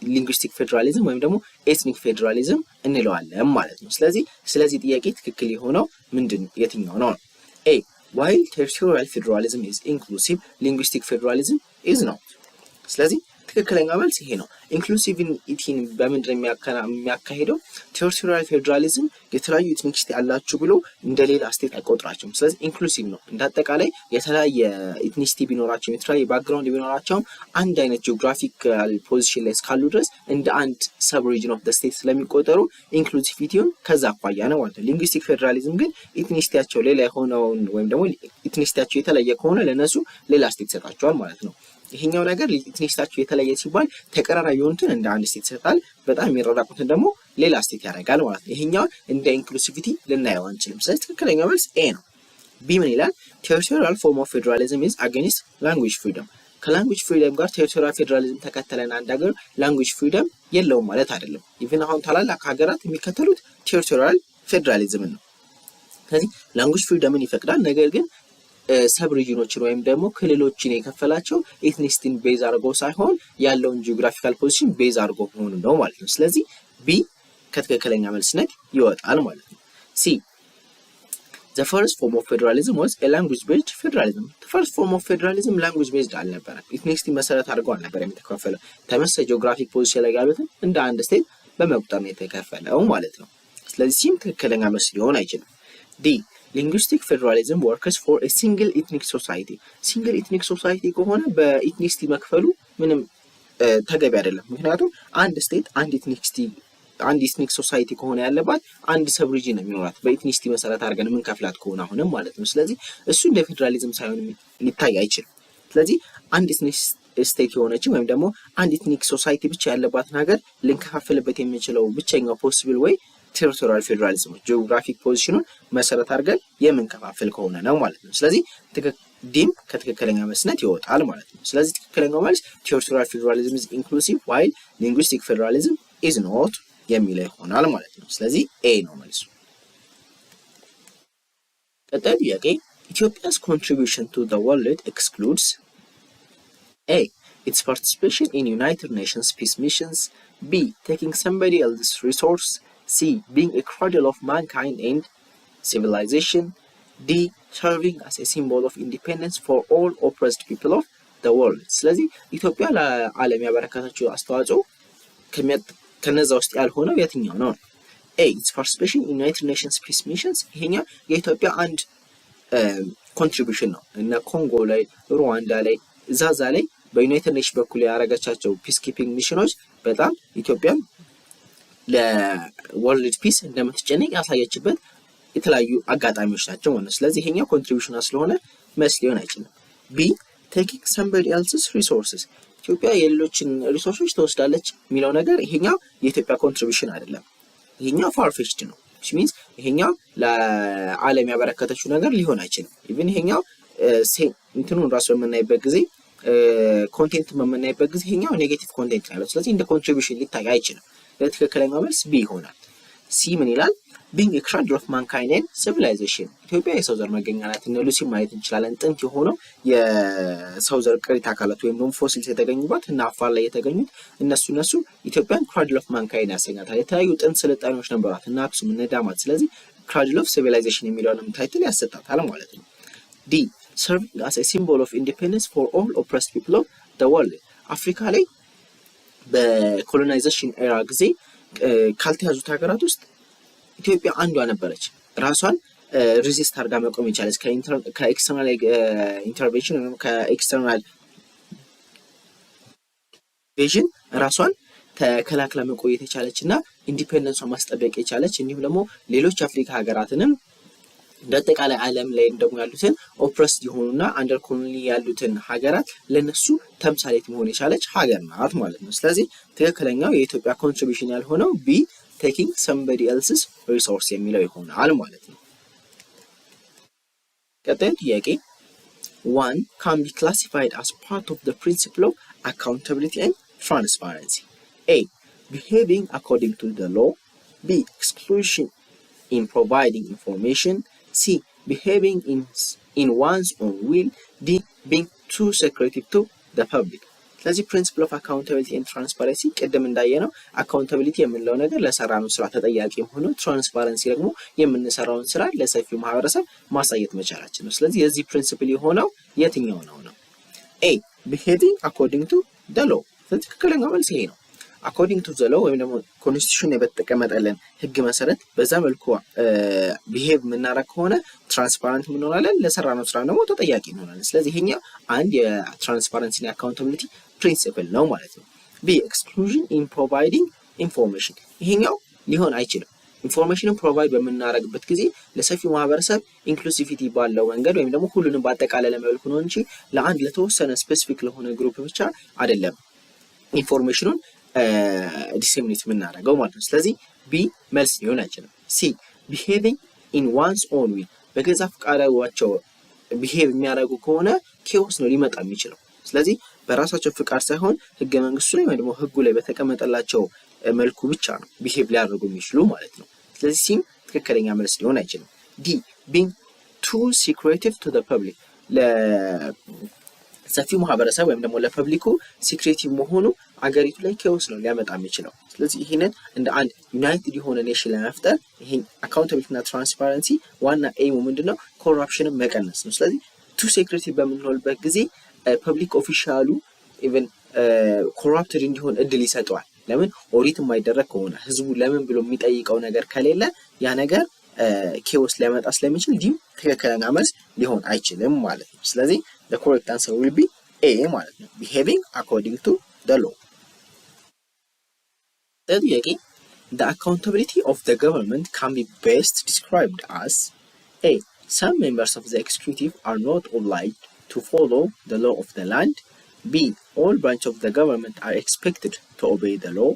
ሊንጉስቲክ ፌደራሊዝም ወይም ደግሞ ኤትኒክ ፌደራሊዝም እንለዋለን ማለት ነው። ስለዚህ ጥያቄ ትክክል የሆነው የትኛው ነው? ኤ while territorial federalism is inclusive, linguistic federalism is not. ስለዚህ ትክክለኛ መልስ ይሄ ነው። ኢንክሉሲቪቲን በምንድን የሚያካሂደው ቴሪቶሪያል ፌደራሊዝም የተለያዩ ኢትኒክስቲ ያላችሁ ብሎ እንደሌላ ስቴት አይቆጥራቸውም። ስለዚህ ኢንክሉሲቭ ነው። እንዳጠቃላይ የተለያየ ኢትኒክስቲ ቢኖራቸውም የተለያየ ባክግራውንድ ቢኖራቸውም አንድ አይነት ጂኦግራፊካል ፖዚሽን ላይ እስካሉ ድረስ እንደ አንድ ሰብ ሪጅን ኦፍ ዘ ስቴት ስለሚቆጠሩ ኢንክሉሲቪቲውን ከዛ አኳያ ነው ማለት ነው። ሊንጉስቲክ ፌደራሊዝም ግን ኢትኒክስቲያቸው ሌላ የሆነውን ወይም ደግሞ ኢትኒክስቲያቸው የተለየ ከሆነ ለነሱ ሌላ ስቴት ይሰጣቸዋል ማለት ነው። ይሄኛው ነገር ኢትኒሲቲያቸው የተለየ ሲባል ተቀራራቢ የሆኑትን እንደ አንድ ስቴት ይሰጣል፣ በጣም የሚራራቁትን ደግሞ ሌላ ስቴት ያደርጋል ማለት ነው። ይሄኛው እንደ ኢንክሉሲቪቲ ልናየው አንችልም። ስለዚህ ትክክለኛው መልስ ኤ ነው። ቢ ምን ይላል? ቴሪቶሪያል ፎርም ኦፍ ፌዴራሊዝም ኢዝ አጌንስት ላንጉዌጅ ፍሪደም። ከላንጉዌጅ ፍሪደም ጋር ቴሪቶሪያል ፌዴራሊዝም ተከተለን አንድ ሀገር ላንጉዌጅ ፍሪደም የለውም ማለት አይደለም። ኢቭን አሁን ታላላቅ ሀገራት የሚከተሉት ቴሪቶሪያል ፌዴራሊዝምን ነው። ስለዚህ ላንጉዌጅ ፍሪደምን ይፈቅዳል፣ ነገር ግን ሰብ ሪጅኖችን ወይም ደግሞ ክልሎችን የከፈላቸው ኤትኒሲቲን ቤዝ አድርጎ ሳይሆን ያለውን ጂኦግራፊካል ፖዚሽን ቤዝ አድርጎ መሆኑ ነው ማለት ነው። ስለዚህ ቢ ከትክክለኛ መልስነት ይወጣል ማለት ነው። ሲ The first form of federalism was a language-based federalism. The first form of federalism language-based አልነበረም። ኢትኒሲቲ መሰረት አድርጎ አልነበረም የተከፈለው። ተመሳሳይ ጂኦግራፊክ ፖዚሽን ላይ ያሉትን እንደ አንድ ስቴት በመቁጠር ነው የተከፈለው ማለት ነው። ስለዚህ ሲም ትክክለኛ መልስ ሊሆን አይችልም። ዲ linguistic federalism works for a single ethnic society. single ethnic society ከሆነ በኢትኒሲቲ መክፈሉ ምንም ተገቢ አይደለም። ምክንያቱም አንድ ስቴት አንድ ኢትኒክ ሶሳይቲ ከሆነ ያለባት አንድ ሰብ ሪጅን ነው የሚኖራት በኢትኒሲቲ መሰረት አድርገን ምን ከፍላት ከሆነ አሁንም ማለት ነው። ስለዚህ እሱ እንደ ፌዴራሊዝም ሳይሆን ሊታይ አይችልም። ስለዚህ አንድ ኢትኒክ ስቴት የሆነች ወይም ደግሞ አንድ ኢትኒክ ሶሳይቲ ብቻ ያለባትን ሀገር ልንከፋፍልበት የምንችለው ብቸኛው ፖሲብል ወይ ቴሪቶሪያል ፌዴራሊዝም ጂኦግራፊክ ፖዚሽኑን መሰረት አድርገን የምንከፋፍል ከሆነ ነው ማለት ነው። ስለዚህ ዲም ከትክክለኛ መስነት ይወጣል ማለት ነው። ስለዚህ ትክክለኛው መልስ ቴሪቶሪያል ፌዴራሊዝም is inclusive while linguistic federalism is not የሚለው ይሆናል ማለት ነው። ስለዚህ ኤ ነው መልሱ። ቀጣይ ጥያቄ Ethiopia's contribution to the world excludes A. its participation in United Nations peace missions, B. taking somebody else's resource, C. being a cradle of mankind and civilization, D. serving as a symbol of independence for all oppressed people of the world. ስለዚህ ኢትዮጵያ ለዓለም ያበረከተችው አስተዋጽኦ ከነዛ ውስጥ ያልሆነው የትኛው ነው? A. its participation in United Nations peace missions ይሄኛው የኢትዮጵያ አንድ ኮንትሪቢዩሽን ነው። እና ኮንጎ ላይ፣ ሩዋንዳ ላይ፣ ዛዛ ላይ በዩናይትድ ኔሽን በኩል ያደረገቻቸው ፒስ ኪፒንግ ሚሽኖች በጣም ኢትዮጵያን ለወርልድ ፒስ እንደምትጨነቅ ያሳየችበት የተለያዩ አጋጣሚዎች ናቸው ማለት ነው። ስለዚህ ይሄኛው ኮንትሪቢዩሽን ስለሆነ መልስ ሊሆን አይችልም። ቢ taking somebody else's resources ኢትዮጵያ የሌሎችን ሪሶርሶች ትወስዳለች የሚለው ነገር ይሄኛው የኢትዮጵያ ኮንትሪቢዩሽን አይደለም። ይሄኛው ፋርፌችድ ነው። which means ይሄኛው ለዓለም ያበረከተችው ነገር ሊሆን አይችልም። ኢቭን ይሄኛው እንትኑን ራሱ በምናይበት ጊዜ ኮንቴንት በምናይበት ጊዜ ይሄኛው ኔጌቲቭ ኮንቴንት ነው። ስለዚህ እንደ ኮንትሪቢዩሽን ሊታይ አይችልም። ለትክክለኛው መልስ ቢ ይሆናል። ሲ ምን ይላል? being a cradle of mankind and civilization ኢትዮጵያ የሰው ዘር መገኛ ናት። እነ ሉሲ ማየት እንችላለን። ጥንት የሆነው የሰው ዘር ቅሪተ አካላት ወይም ደግሞ ፎሲልስ የተገኙባት እና አፋር ላይ የተገኙት እነሱ ኢትዮጵያን cradle of mankind ያሰኛታል። የተለያዩ ጥንት ስልጣኔዎች ነበሯት እና አክሱም እና ዳማት። ስለዚህ cradle of civilization የሚለውንም ታይትል ያሰጣታል ማለት ነው። ዲ serving as a symbol of independence for all oppressed people of the world አፍሪካ ላይ በኮሎናይዜሽን ኤራ ጊዜ ካልተያዙት ሀገራት ውስጥ ኢትዮጵያ አንዷ ነበረች። ራሷን ሬዚስት አድርጋ መቆም የቻለች ከኤክስተርናል ኢንተርቬንሽን ወይም ከኤክስተርናል ኢንቬዥን ራሷን ተከላክላ መቆየት የቻለች እና ኢንዲፔንደንሷን ማስጠበቅ የቻለች እንዲሁም ደግሞ ሌሎች አፍሪካ ሀገራትንም በአጠቃላይ ዓለም ላይ ደግሞ ያሉትን ኦፕረስድ የሆኑና አንደር ኮሎኒ ያሉትን ሀገራት ለነሱ ተምሳሌት መሆን የቻለች ሀገር ናት ማለት ነው። ስለዚህ ትክክለኛው የኢትዮጵያ ኮንትሪቢዩሽን ያልሆነው ቢ taking somebody else's resource የሚለው ይሆናል ማለት ነው። ቀጣይ ጥያቄ 1 can be classified as part of the principle of accountability and transparency. A. behaving according to the law, B. exclusion in providing information, C. behaving in one's own will, D. being too secretive to the public. ስለዚህ ፕሪንሲፕል ኦፍ አካውንታቢሊቲ ኤንድ ትራንስፓረንሲ ቀደም እንዳየነው አካውንታቢሊቲ የምንለው ነገር ለሰራነው ስራ ተጠያቂ ሆኖ ትራንስፓረንሲ ደግሞ የምንሰራውን ስራ ለሰፊው ማህበረሰብ ማሳየት መቻላችን ነው። ስለዚህ የዚህ ፕሪንሲፕል የሆነው የትኛው ነው? ኤ ቢሄቪንግ አኮርዲንግ ቱ ዘ ሎው። ትክክለኛው መልስ ይሄ ነው። አኮርዲንግ ቱ ዘ ሎው ወይም ደግሞ ኮንስቲቱሽን በተቀመጠልን ህግ መሰረት በዛ መልኩ ቢሄቭ የምናደርግ ከሆነ ትራንስፓረንት እንሆናለን፣ ለሰራነው ስራ ደግሞ ተጠያቂ እንሆናለን። ስለዚህ ይሄኛው አንድ የትራንስፓረንሲ እና አካውንታቢሊቲ ፕሪንሲፕል ነው ማለት ነው። ቢ ኤክስክሉዥን ኢን ፕሮቫይዲንግ ኢንፎርሜሽን ይሄኛው ሊሆን አይችልም። ኢንፎርሜሽንን ፕሮቫይድ በምናደርግበት ጊዜ ለሰፊው ማህበረሰብ ኢንክሉሲቪቲ ባለው መንገድ ወይም ደግሞ ሁሉንም ባጠቃለለ መልኩ ነው እንጂ ለአንድ ለተወሰነ ስፔሲፊክ ለሆነ ግሩፕ ብቻ አይደለም ኢንፎርሜሽኑን ዲሴሚኔት የምናደርገው ማለት ነው። ስለዚህ ቢ መልስ ሊሆን አይችልም። ሲ ቢሄቪንግ ኢን ዋንስ ኦን ዊል በገዛ ፈቃዳቸው ቢሄቭ የሚያደርጉ ከሆነ ኬዎስ ነው ሊመጣ የሚችለው። ስለዚህ በራሳቸው ፍቃድ ሳይሆን ህገ መንግስቱ ላይ ወይም ደግሞ ህጉ ላይ በተቀመጠላቸው መልኩ ብቻ ነው ቢሄቭ ሊያደርጉ የሚችሉ ማለት ነው። ስለዚህ ሲም ትክክለኛ መልስ ሊሆን አይችልም። ዲ being too secretive to the public ለሰፊው ማህበረሰብ ወይም ደግሞ ለፐብሊኩ ሲክሬቲቭ መሆኑ አገሪቱ ላይ ኬዎስ ነው ሊያመጣ የሚችለው። ስለዚህ ይሄንን እንደ አንድ ዩናይትድ የሆነ ኔሽን ለመፍጠር ይሄን አካውንታቢሊቲ እና ትራንስፓረንሲ ዋና ኤሙ ምንድነው? ኮራፕሽንን መቀነስ ነው። ስለዚህ ቱ ሴክሬቲቭ በምንሆንበት ጊዜ ፐብሊክ ኦፊሻሉ ኢቭን ኮራፕትድ እንዲሆን እድል ይሰጠዋል። ለምን? ኦዲት የማይደረግ ከሆነ ህዝቡ ለምን ብሎ የሚጠይቀው ነገር ከሌለ ያ ነገር ኬዎስ ሊያመጣ ስለሚችል ዲም ትክክለኛ መልስ ሊሆን አይችልም ማለት ነው። ስለዚህ the correct answer will be A ማለት ነው። behaving according to the law። ጥያቄ the accountability of the government can be best described as A some members of the executive are not obliged to follow the law of the land. B all branches of the government are expected to obey the law.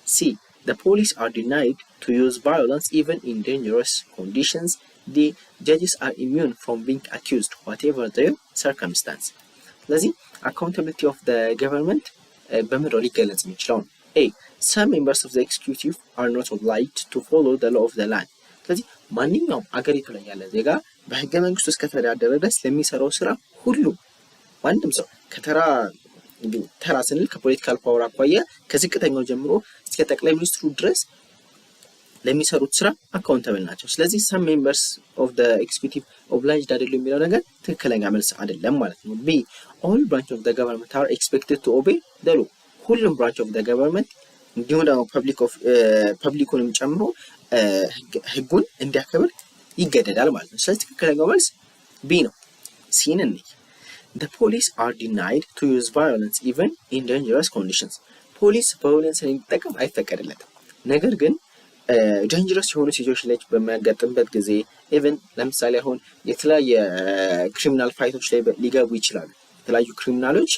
C the police are denied to use violence even in dangerous conditions. D judges are immune from being accused whatever their circumstance. ስለዚህ accountability of the government በምድር ሊገለጽ የሚችለው ነው። A some members of the executive are not obliged to follow the law of the land። ስለዚህ ማንኛውም አገሪቱ ላይ ያለ ዜጋ በህገ መንግስቱ እስከተዳደረ ድረስ ለሚሰራው ስራ ሁሉ ማንም ሰው ተራ ስንል ከፖለቲካል ፓወር አኳያ ከዝቅተኛው ጀምሮ እስከ ጠቅላይ ሚኒስትሩ ድረስ ለሚሰሩት ስራ አካውንታብል ናቸው። ስለዚህ some members of the executive obliged አይደሉም የሚለው ነገር ትክክለኛ መልስ አይደለም ማለት ነው። B all branches of the government are expected to obey the law ሁሉም branch of the government እንዲሁም ደግሞ ፐብሊኩንም ጨምሮ ህጉን እንዲያከብር ይገደዳል ማለት ነው። ስለዚህ ትክክለኛው መልስ B ነው። ሲን እንይ the police are denied to use violence even in dangerous conditions ፖሊስ ቫዮለንስን እንዲጠቀም አይፈቀድለትም። ነገር ግን ዳንጀረስ የሆኑ ሲቹዌሽን ላይ በሚያጋጥምበት ጊዜ ኢቭን ለምሳሌ አሁን የተለያየ ክሪሚናል ፋይቶች ላይ ሊገቡ ይችላሉ። የተለያዩ ክሪሚናሎች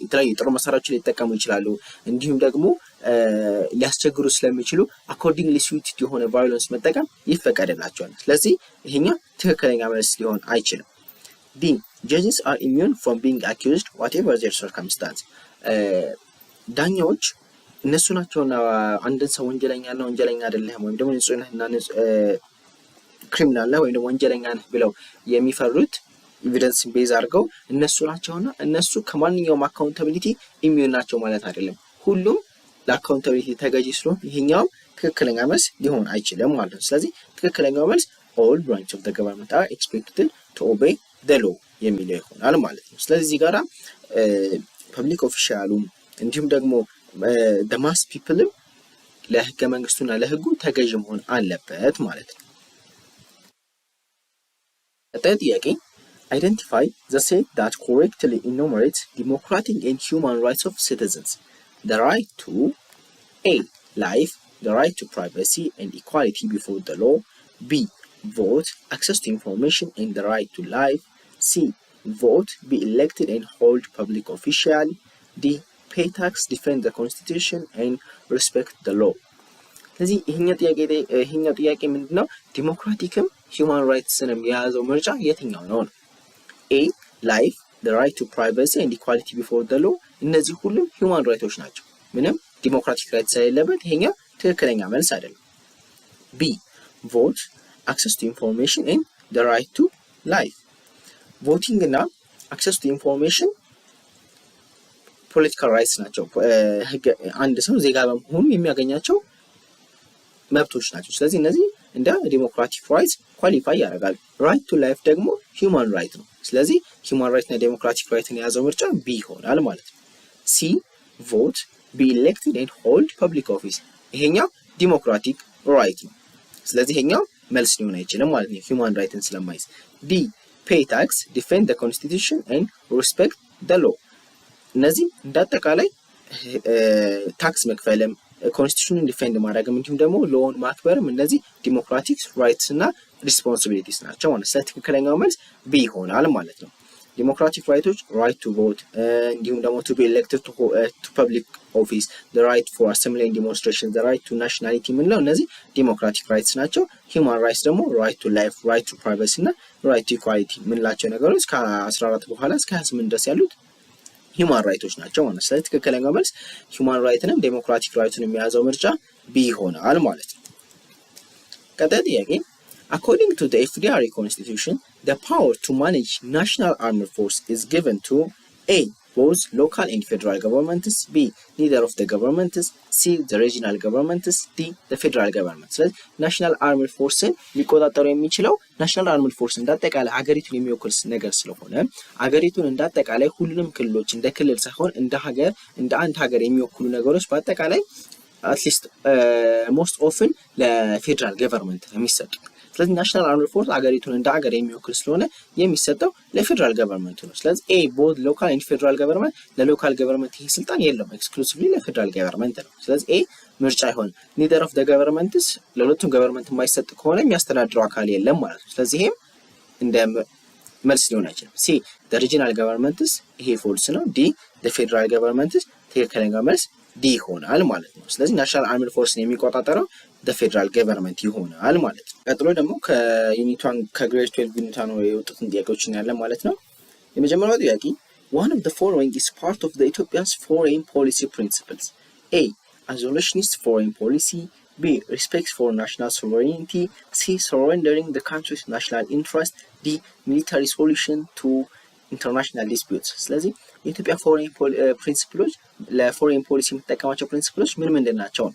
የተለያዩ ጥሩ መሳሪያዎችን ሊጠቀሙ ይችላሉ። እንዲሁም ደግሞ ሊያስቸግሩ ስለሚችሉ አኮርዲንግሊ ስዊትድ የሆነ ቫዮለንስ መጠቀም ይፈቀድላቸዋል። ስለዚህ ይሄኛው ትክክለኛ መልስ ሊሆን አይችልም። D judges are immune from being accused whatever their circumstance ዳኛዎች እነሱ ናቸውና አንድን ሰው ወንጀለኛ ነው ወንጀለኛ አይደለም ወይም ደግሞ ንጹህ ነህና ክሪሚናል ነው ወይም ደግሞ ወንጀለኛ ነህ ብለው የሚፈሩት ኤቪደንስ ቤዝ አድርገው እነሱ ናቸውና እነሱ ከማንኛውም አካውንታቢሊቲ ኢሚዩን ናቸው ማለት አይደለም። ሁሉም ለአካውንታቢሊቲ ተገዢ ስለሆነ ይሄኛው ትክክለኛ መልስ ሊሆን አይችልም ማለት ነው። ስለዚህ ትክክለኛው መልስ all branches of the government are expected to obey the law የሚለው ይሆናል ማለት ነው። ስለዚህ እዚህ ጋራ ፐብሊክ ኦፊሻሉም እንዲሁም ደግሞ the mass people ለህገ መንግስቱና ለህጉ ተገዥ መሆን አለበት ማለት ነው። ጥያቄ identify the set that correctly enumerates democratic and human rights of citizens. The right to A life, the right to privacy and equality before the law. B vote, access to information and the right to life. C vote, be elected and hold public official. D pay tax, defend the constitution and respect the law. ስለዚህ ይሄኛው ጥያቄ ምንድነው? ዲሞክራቲክም ሂውማን ራይትስንም የያዘው ምርጫ የትኛው ነው? A life, the right to privacy and equality before the law እነዚህ ሁሉም ሂውማን ራይቶች ናቸው። ምንም ዲሞክራቲክ ራይት ስለሌለበት ይሄኛው ትክክለኛ መልስ አይደለም። B vote, access to information and the right to life. voting እና access to information ፖለቲካል ራይትስ ናቸው። አንድ ሰው ዜጋ በመሆኑ የሚያገኛቸው መብቶች ናቸው። ስለዚህ እነዚህ እንደ ዲሞክራቲክ ራይትስ ኳሊፋይ ያደርጋሉ። ራይት ቱ ላይፍ ደግሞ ሂውማን ራይት ነው። ስለዚህ ሂውማን ራይት እና ዲሞክራቲክ ራይትን የያዘው ምርጫ ቢ ይሆናል ማለት ነው። ሲ ቮት ቢ ኤሌክትድ ኤንድ ሆልድ ፐብሊክ ኦፊስ ይሄኛው ዲሞክራቲክ ራይት ነው። ስለዚህ ይሄኛው መልስ ሊሆን አይችልም ማለት ነው ሂውማን ራይትን ስለማይዝ። ዲ ፔይ ታክስ ዲፌንድ ዘ ኮንስቲቱሽን ኤንድ ሪስፔክት ዘ ሎ እነዚህ እንዳጠቃላይ ታክስ መክፈልም ኮንስቲቱሽንን ዲፌንድ ማድረግም እንዲሁም ደግሞ ሎውን ማክበርም እነዚህ ዲሞክራቲክ ራይትስ እና ሪስፖንሲቢሊቲስ ናቸው ማለት ነው። ትክክለኛው መልስ ቢ ይሆናል ማለት ነው። ዲሞክራቲክ ራይቶች ራይት ቱ ቮት እንዲሁም ደግሞ ቱ ቢ ኤሌክትድ ቱ ፐብሊክ ኦፊስ ራይት ፎር አሰምብሊ ኤንድ ዲሞንስትሬሽን ራይት ቱ ናሽናሊቲ የምንለው እነዚህ ዲሞክራቲክ ራይትስ ናቸው። ሂውማን ራይትስ ደግሞ ራይት ቱ ላይፍ ራይት ቱ ፕራይቬሲ እና ራይት ቱ ኢኳሊቲ የምንላቸው ነገሮች ከ14 በኋላ እስከ 28 ድረስ ያሉት ሂውማን ራይቶች ናቸው ማለት ነው። ስለዚህ ትክክለኛው መልስ ሂውማን ራይትንም ዴሞክራቲክ ራይቱን የሚያዘው ምርጫ ቢ ይሆናል ማለት ነው። ቀጣይ ጥያቄ According to the FDRA Constitution, the power to manage national armed force is given to A. both local and federal governments, B. neither of the governments, C. the regional governments, D. the federal government. ስለዚህ ናሽናል አርምድ ፎርስን ሊቆጣጠሩ የሚችለው ናሽናል አርምድ ፎርስ እንዳጠቃላይ አገሪቱን የሚወክል ነገር ስለሆነ አገሪቱን እንዳጠቃላይ ሁሉንም ክልሎች እንደ ክልል ሳይሆን እንደ ሀገር እንደ አንድ ሀገር የሚወክሉ ነገሮች በአጠቃላይ አትሊስት ሞስት ኦፍን ለፌደራል ገቨርንመንት የሚሰጡት። ስለዚህ ናሽናል አርምድ ፎርስ አገሪቱን እንደ ሀገር የሚወክል ስለሆነ የሚሰጠው ለፌደራል ገቨርንመንት ነው። ስለዚህ ኤ ቦዝ ሎካል ኤንድ ፌደራል ገቨርንመንት ለሎካል ገቨርንመንት ይሄ ስልጣን የለውም፣ ኤክስክሉሲቭሊ ለፌደራል ገቨርንመንት ነው። ስለዚህ ኤ ምርጫ ይሆን። ኒደር ኦፍ ዘ ገቨርንመንትስ ለሁለቱም ገቨርንመንት የማይሰጥ ከሆነ የሚያስተዳድረው አካል የለም ማለት ነው። ስለዚህ ይሄም እንደ መልስ ሊሆን አይችልም። ሲ ዘ ሪጂናል ገቨርንመንትስ ይሄ ፎልስ ነው። ዲ ዘ ፌደራል ገቨርንመንትስ ትክክለኛው መልስ ዲ ይሆናል ማለት ነው። ስለዚህ ናሽናል አርምድ ፎርስን የሚቆጣጠረው ፌደራል ገቨርንመንት ይሆናል ማለት ነው። ቀጥሎ ደግሞ ከዩኒቷን ከግሬድ 12 ዩኒቷ ነው የወጡትን ጥያቄዎች እናያለን ማለት ነው። የመጀመሪያው ጥያቄ one of the following is part of the Ethiopia's foreign policy principles. A. isolationist foreign policy. B. respect for national sovereignty. C. surrendering the country's national interest. D. military solution to international disputes. ስለዚህ የኢትዮጵያ ፎሬን ፕሪንሲፕሎች ለፎሬን ፖሊሲ የምትጠቀማቸው ፕሪንሲፕሎች ምን ምንድን ናቸው?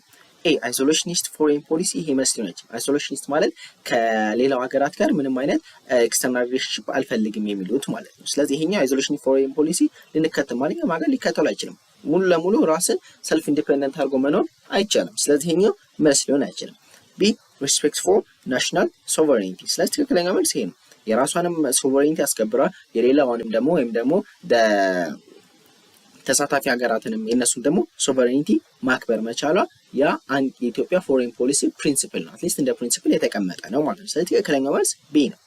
ኤ አይሶሌሽኒስት ፎሬን ፖሊሲ ይሄ መልስ ሊሆን ይችላል። አይሶሌሽኒስት ማለት ከሌላው ሀገራት ጋር ምንም አይነት ኤክስተርናል ሪሌሽንሺፕ አልፈልግም የሚሉት ማለት ነው። ስለዚህ ይሄኛው አይሶሌሽኒስት ፎሬን ፖሊሲ ልንከተል ማለት ነው ሀገር ሊከተል አይችልም። ሙሉ ለሙሉ ራስን ሰልፍ ኢንዲፔንደንት አድርጎ መኖር አይቻልም። ስለዚህ ይሄኛው መልስ ሊሆን አይችልም። ቢ ሪስፔክት ፎር ናሽናል ሶቨሬኒቲ። ስለዚህ ትክክለኛ መልስ ይሄ ነው። የራሷንም ሶቨሬኒቲ አስከብራ የሌላውንም ደግሞ ወይም ደግሞ ተሳታፊ ሀገራትንም የነሱን ደግሞ ሶቨሬኒቲ ማክበር መቻሏ ያ አንድ የኢትዮጵያ ፎሬን ፖሊሲ ፕሪንሲፕል ነው። አትሊስት እንደ ፕሪንሲፕል የተቀመጠ ነው ማለት ነው። ስለዚህ ትክክለኛው መልስ ቢ ነው።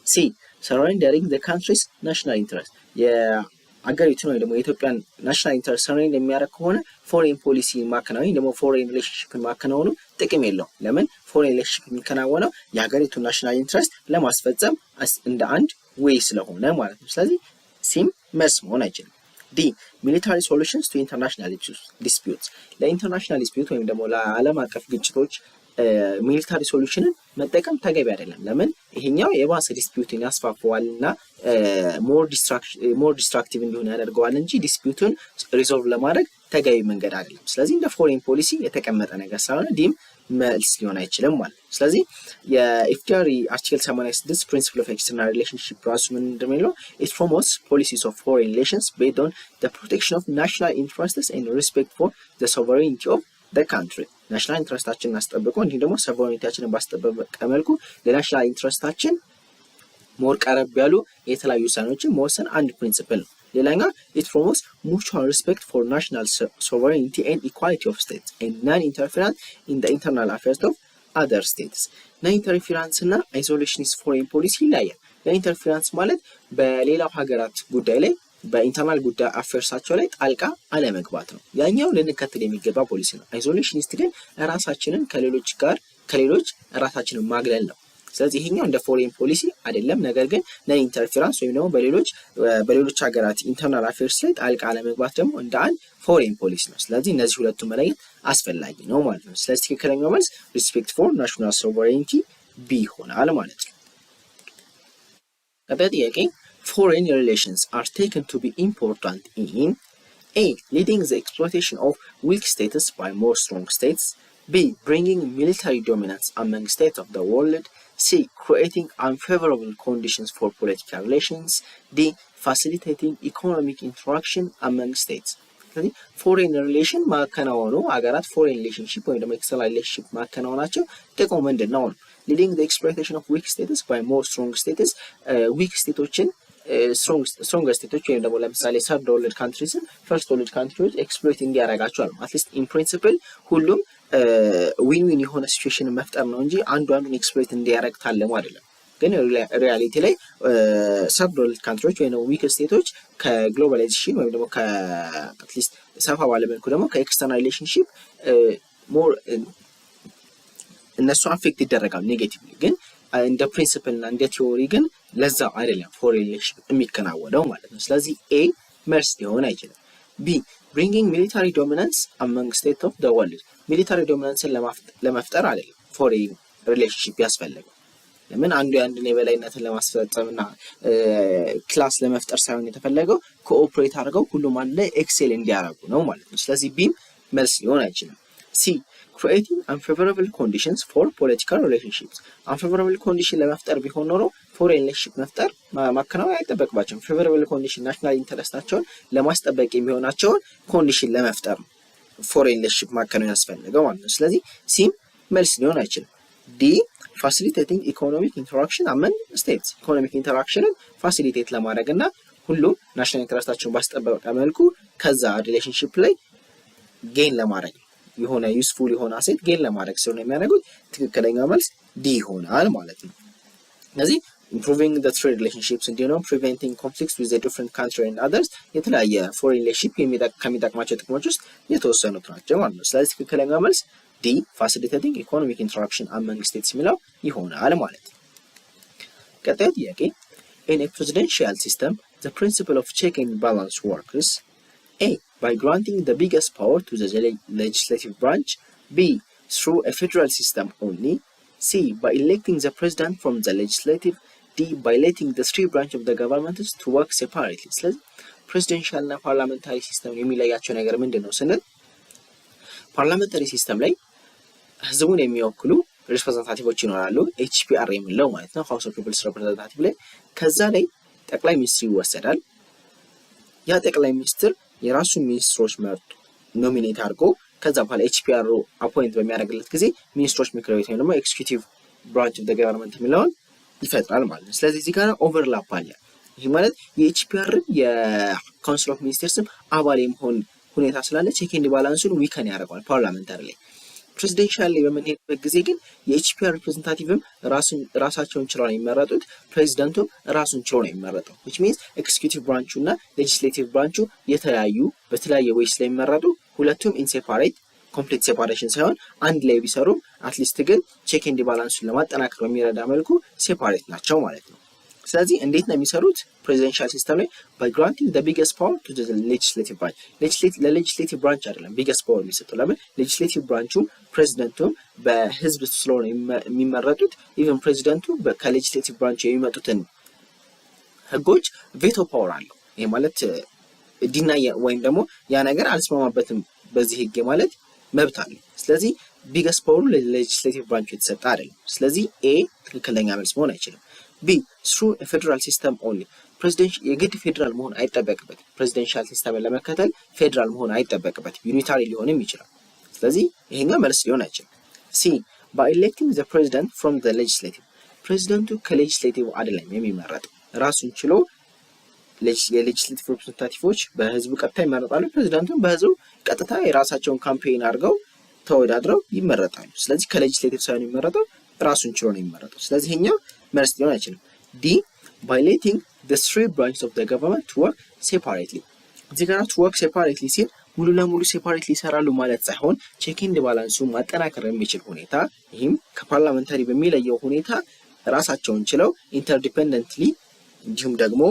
ሲ surrendering the country's national interest የአገሪቱን ወይ ደግሞ የኢትዮጵያን ናሽናል ኢንተረስት ሰሬንድ የሚያደርግ ከሆነ ፎሬን ፖሊሲ ማከናወን ደግሞ ፎሬን ሪሌሽንሺፕን ማከናወኑ ጥቅም የለውም። ለምን ፎሬን ሪሌሽንሺፕ የሚከናወነው የሀገሪቱን ናሽናል ኢንተረስት ለማስፈጸም እንደ አንድ ዌይ ስለሆነ ማለት ነው። ስለዚህ ሲም መልስ መሆን አይችልም። ዲ ሚሊታሪ ሶሉሽንስ ቱ ኢንተርናሽናል ዲስፒዩትስ ለኢንተርናሽናል ዲስፒዩት ወይም ደግሞ ለዓለም አቀፍ ግጭቶች ሚሊታሪ ሶሉሽንን መጠቀም ተገቢ አይደለም። ለምን ይሄኛው የባሰ ዲስፒዩትን ያስፋፋዋል እና ሞር ዲስትራክቲቭ እንዲሆን ያደርገዋል እንጂ ዲስፒዩትን ሪዞልቭ ለማድረግ ተገቢ መንገድ አይደለም። ስለዚህ እንደ ፎሬን ፖሊሲ የተቀመጠ ነገር ስለሆነ ዲም መልስ ሊሆን አይችልም ማለት ነው። ስለዚህ የኤፍዲአር አርቲክል 86 ፕሪንሲፕል ኦፍ ኤክስተርናል ሪሌሽንሺፕ ራሱ ምን እንደሚለው it promotes policies of foreign relations based on the protection of national interests and respect for the sovereignty of the country. ናሽናል ኢንትረስታችንን አስጠብቆ እንዲሁም ደግሞ ሶቨሬኒቲያችንን ባስጠበቀ መልኩ ለናሽናል ኢንትረስታችን ሞር ቀረብ ያሉ የተለያዩ ውሳኔዎችን መወሰን አንድ ፕሪንሲፕል ነው። ሌላኛው it promotes mutual respect for national sovereignty and equality of states and non-interference in the internal affairs of other states. non-interference እና isolationist foreign policy ይለያያል። non-interference ማለት በሌላው ሀገራት ጉዳይ ላይ በኢንተርናል ጉዳይ አፌርሳቸው ላይ ጣልቃ አለመግባት ነው። ያኛው ልንከተል የሚገባ ፖሊሲ ነው። አይሶሌሽኒስት ግን ራሳችንን ከሌሎች ራሳችንን ማግለል ነው። ስለዚህ ይሄኛው እንደ ፎሬን ፖሊሲ አይደለም። ነገር ግን ነን ኢንተርፌራንስ ወይም ደግሞ በሌሎች ሀገራት ኢንተርናል አፌርስ ላይ ጣልቃ አለመግባት ደግሞ እንደ አንድ ፎሬን ፖሊሲ ነው። ስለዚህ እነዚህ ሁለቱም መለየት አስፈላጊ ነው ማለት ነው። ስለዚህ ትክክለኛው መልስ ሪስፔክት ፎር ናሽናል ሶቨሬኒቲ ቢ ይሆናል ማለት ነው። ቀጣይ ጥያቄ foreign relations are taken to be important in A. leading the exploitation of weak states by more strong states. B. bringing military dominance among states of the world. C. creating unfavorable conditions for political relations. D. facilitating economic interaction among states. ስለዚህ ፎሬን ሪሌሽን ማከናወኑ ሀገራት ፎሬን ሪሌሽንሺፕ ወይም ደግሞ ኤክስተርናል ሪሌሽንሺፕ ማከናወናቸው ጥቅሙ ምንድን ነው? leading the exploitation of weak states by more strong states ዊክ ስቴቶችን ስትሮንገር ስቴቶች ወይም ደግሞ ለምሳሌ ሰርድ ወርልድ ካንትሪስን ፈርስት ወርልድ ካንትሪዎች ኤክስፕሎይት እንዲያደርጋቸዋል። አትሊስት ኢን ፕሪንሲፕል ሁሉም ዊን ዊን የሆነ ሲቹዌሽን መፍጠር ነው እንጂ አንዱን ኤክስፕሎይት እንዲያደርግ ታለሙ አይደለም። ግን ሪያሊቲ ላይ ሰርድ ወርልድ ካንትሪዎች ወይም ደግሞ ዊክ ስቴቶች ከግሎባላይዜሽን ወይም ደግሞ ከአትሊስት ሰፋ ባለ መልኩ ደግሞ ከኤክስተርናል ሪሌሽንሺፕ ሞር እነሱ አፌክት ይደረጋሉ ኔጌቲቭሊ። ግን እንደ ፕሪንሲፕል እና እንደ ቲዮሪ ግን ለዛ አይደለም ፎሬን ሪሌሽን የሚከናወነው ማለት ነው። ስለዚህ ኤ መልስ ሊሆን አይችልም። ቢ ብሪንጊንግ ሚሊታሪ ዶሚናንስ አመንግ ስቴት ኦፍ ዘ ወርልድ ሚሊታሪ ዶሚናንስን ለመፍጠር አይደለም ፎሬን ሪሌሽንሺፕ ያስፈልገው። ለምን አንዱ የአንድን የበላይነትን ለማስፈጸምና ክላስ ለመፍጠር ሳይሆን የተፈለገው ኮኦፕሬት አድርገው ሁሉም አንድ ላይ ኤክሴል እንዲያደርጉ ነው ማለት ነው። ስለዚህ ቢም መልስ ሊሆን አይችልም። ሲ creating unfavorable conditions for political relationships unfavorable condition ለመፍጠር ቢሆን ኖሮ ፎሬን ሪሌሽንሺፕ መፍጠር ማከናወን አይጠበቅባቸውም። favorable condition ናሽናል ኢንተረስታቸውን ለማስጠበቅ የሚሆናቸውን ኮንዲሽን ለመፍጠር ፎሬን ሪሌሽንሺፕ ማከናወን ያስፈልገው ማለት ነው። ስለዚህ ሲም መልስ ሊሆን አይችልም። ዲ facilitating economic interaction among states ኢኮኖሚክ ኢንተራክሽንን ፋሲሊቴት ለማድረግ እና ሁሉም ናሽናል ኢንተረስታቸውን ባስጠበቀ መልኩ ከዛ ሪሌሽንሺፕ ላይ ጌን ለማድረግ የሆነ ዩስፉል የሆነ አሴት ጌን ለማድረግ ስለሆነ የሚያደርጉት ትክክለኛው መልስ ዲ ይሆናል ማለት ነው። ስለዚህ improving the trade relationships እንዲሆን preventing conflicts with a different country and others የተለያየ foreign relationship ከሚጠቅማቸው ጥቅሞች ውስጥ የተወሰኑት ናቸው ማለት ነው። ስለዚህ ትክክለኛው መልስ ዲ facilitating economic interaction among states የሚለው ይሆናል ማለት ነው። ቀጣዩ ጥያቄ in a presidential system the principle of check and balance works A by granting the biggest power to the legislative branch, B through a federal system only, C by electing the president from the legislative, D by letting the three branches of the government to work separately. ስለዚህ ፕሬዚደንሻል እና ፓርላሜንታሪ ሲስተም የሚለያቸው ነገር ምንድነው ስንል ፓርላሜንታሪ ሲስተም ላይ ህዝቡን የሚወክሉ ሪፕሬዘንታቲቮች ይኖራሉ HPR የሚለው ማለት ነው ሃውስ ኦፍ ፒፕልስ ሪፕሬዘንታቲቭ ላይ ከዛ ላይ ጠቅላይ ሚኒስትር ይወሰዳል። ያ ጠቅላይ ሚኒስትር የራሱን ሚኒስትሮች መርጦ ኖሚኔት አድርጎ ከዛ በኋላ HPR አፖይንት በሚያደርግለት ጊዜ ሚኒስትሮች ምክር ቤት ወይም ደግሞ ኤክስኪዩቲቭ ብራንች ኦፍ ዘ ገቨርንመንት የሚለውን ይፈጥራል ማለት ነው። ስለዚህ እዚህ ጋር ኦቨርላፕ አለ። ይህ ማለት የHPR የካውንስል ኦፍ ሚኒስተርስም አባል የመሆን ሁኔታ ስላለ ቼክ ኤንድ ባላንሱን ዊከን ያደርገዋል ፓርላሜንታሪ ላይ። ፕሬዚደንሻል ላይ በምንሄድበት ጊዜ ግን የHPR ሪፕሬዘንታቲቭም ራሳቸውን ችለው ነው የሚመረጡት፣ ፕሬዚደንቱም ራሱን ችለው ነው የሚመረጠው which means ኤክስኪዩቲቭ ብራንቹ እና ሌጂስሌቲቭ ብራንቹ በተለያየ ዌይስ ላይ የሚመረጡ ሁለቱም ኢን ሴፓሬት ኮምፕሊት ሴፓሬሽን ሳይሆን አንድ ላይ ቢሰሩ አትሊስት ግን ቼክ ኤንድ ባላንሱን ለማጠናከር በሚረዳ መልኩ ሴፓሬት ናቸው ማለት ነው። ስለዚህ እንዴት ነው የሚሰሩት? ፕሬዚደንሻል ሲስተም ላይ by granting the biggest power to the legislative branch ለሌጂስሌቲቭ ብራንች አይደለም biggest power የሚሰጠው። ለምን ሌጂስሌቲቭ ብራንቹ ፕሬዚደንቱም በህዝብ ስለሆነ የሚመረጡት ኢቭን ፕሬዚደንቱ ከሌጂስሌቲቭ ብራንች የሚመጡትን ህጎች ቬቶ ፓወር አለው። ይሄ ማለት ዲናይ ወይም ደግሞ ያ ነገር አልስማማበትም በዚህ ህግ ማለት መብት አለው። ስለዚህ biggest power ለሌጂስሌቲቭ ብራንቹ የተሰጠ አይደለም። ስለዚህ ኤ ትክክለኛ መልስ መሆን አይችልም። B through a federal system only presidential የግድ ፌደራል መሆን አይጠበቅበትም። ፕሬዚደንሻል ሲስተምን ለመከተል ፌደራል መሆን አይጠበቅበትም፣ ዩኒታሪ ሊሆንም ይችላል። ስለዚህ ይሄኛው መልስ ሊሆን አይችልም። C by electing the president from the legislative ፕሬዚደንቱ ከሌጂስሌቲቭ አይደለም የሚመረጠው ራሱን ችሎ የሌጂስሌቲቭ ሪፕሬዘንታቲቮች በህዝቡ ቀጥታ ይመረጣሉ። ፕሬዚደንቱም በህዝቡ ቀጥታ የራሳቸውን ካምፔይን አድርገው ተወዳድረው ይመረጣሉ። ስለዚህ ከሌጂስሌቲቭ ሳይሆን የሚመረጠው ራሱን ችሎ ነው የሚመረጠው። ስለዚህ ይሄኛው መልስ ሊሆን አይችልም። ዲ by letting the three branches of the government to work separately እዚህ ጋር to work separately ሲል ሙሉ ለሙሉ ሴፓሬትሊ ይሰራሉ ማለት ሳይሆን ቼክ ኤንድ ባላንሱን ማጠናከር የሚችል ሁኔታ ይህም ከፓርላሜንታሪ በሚለየው ሁኔታ ራሳቸውን ችለው ኢንተርዲፔንደንትሊ እንዲሁም ደግሞ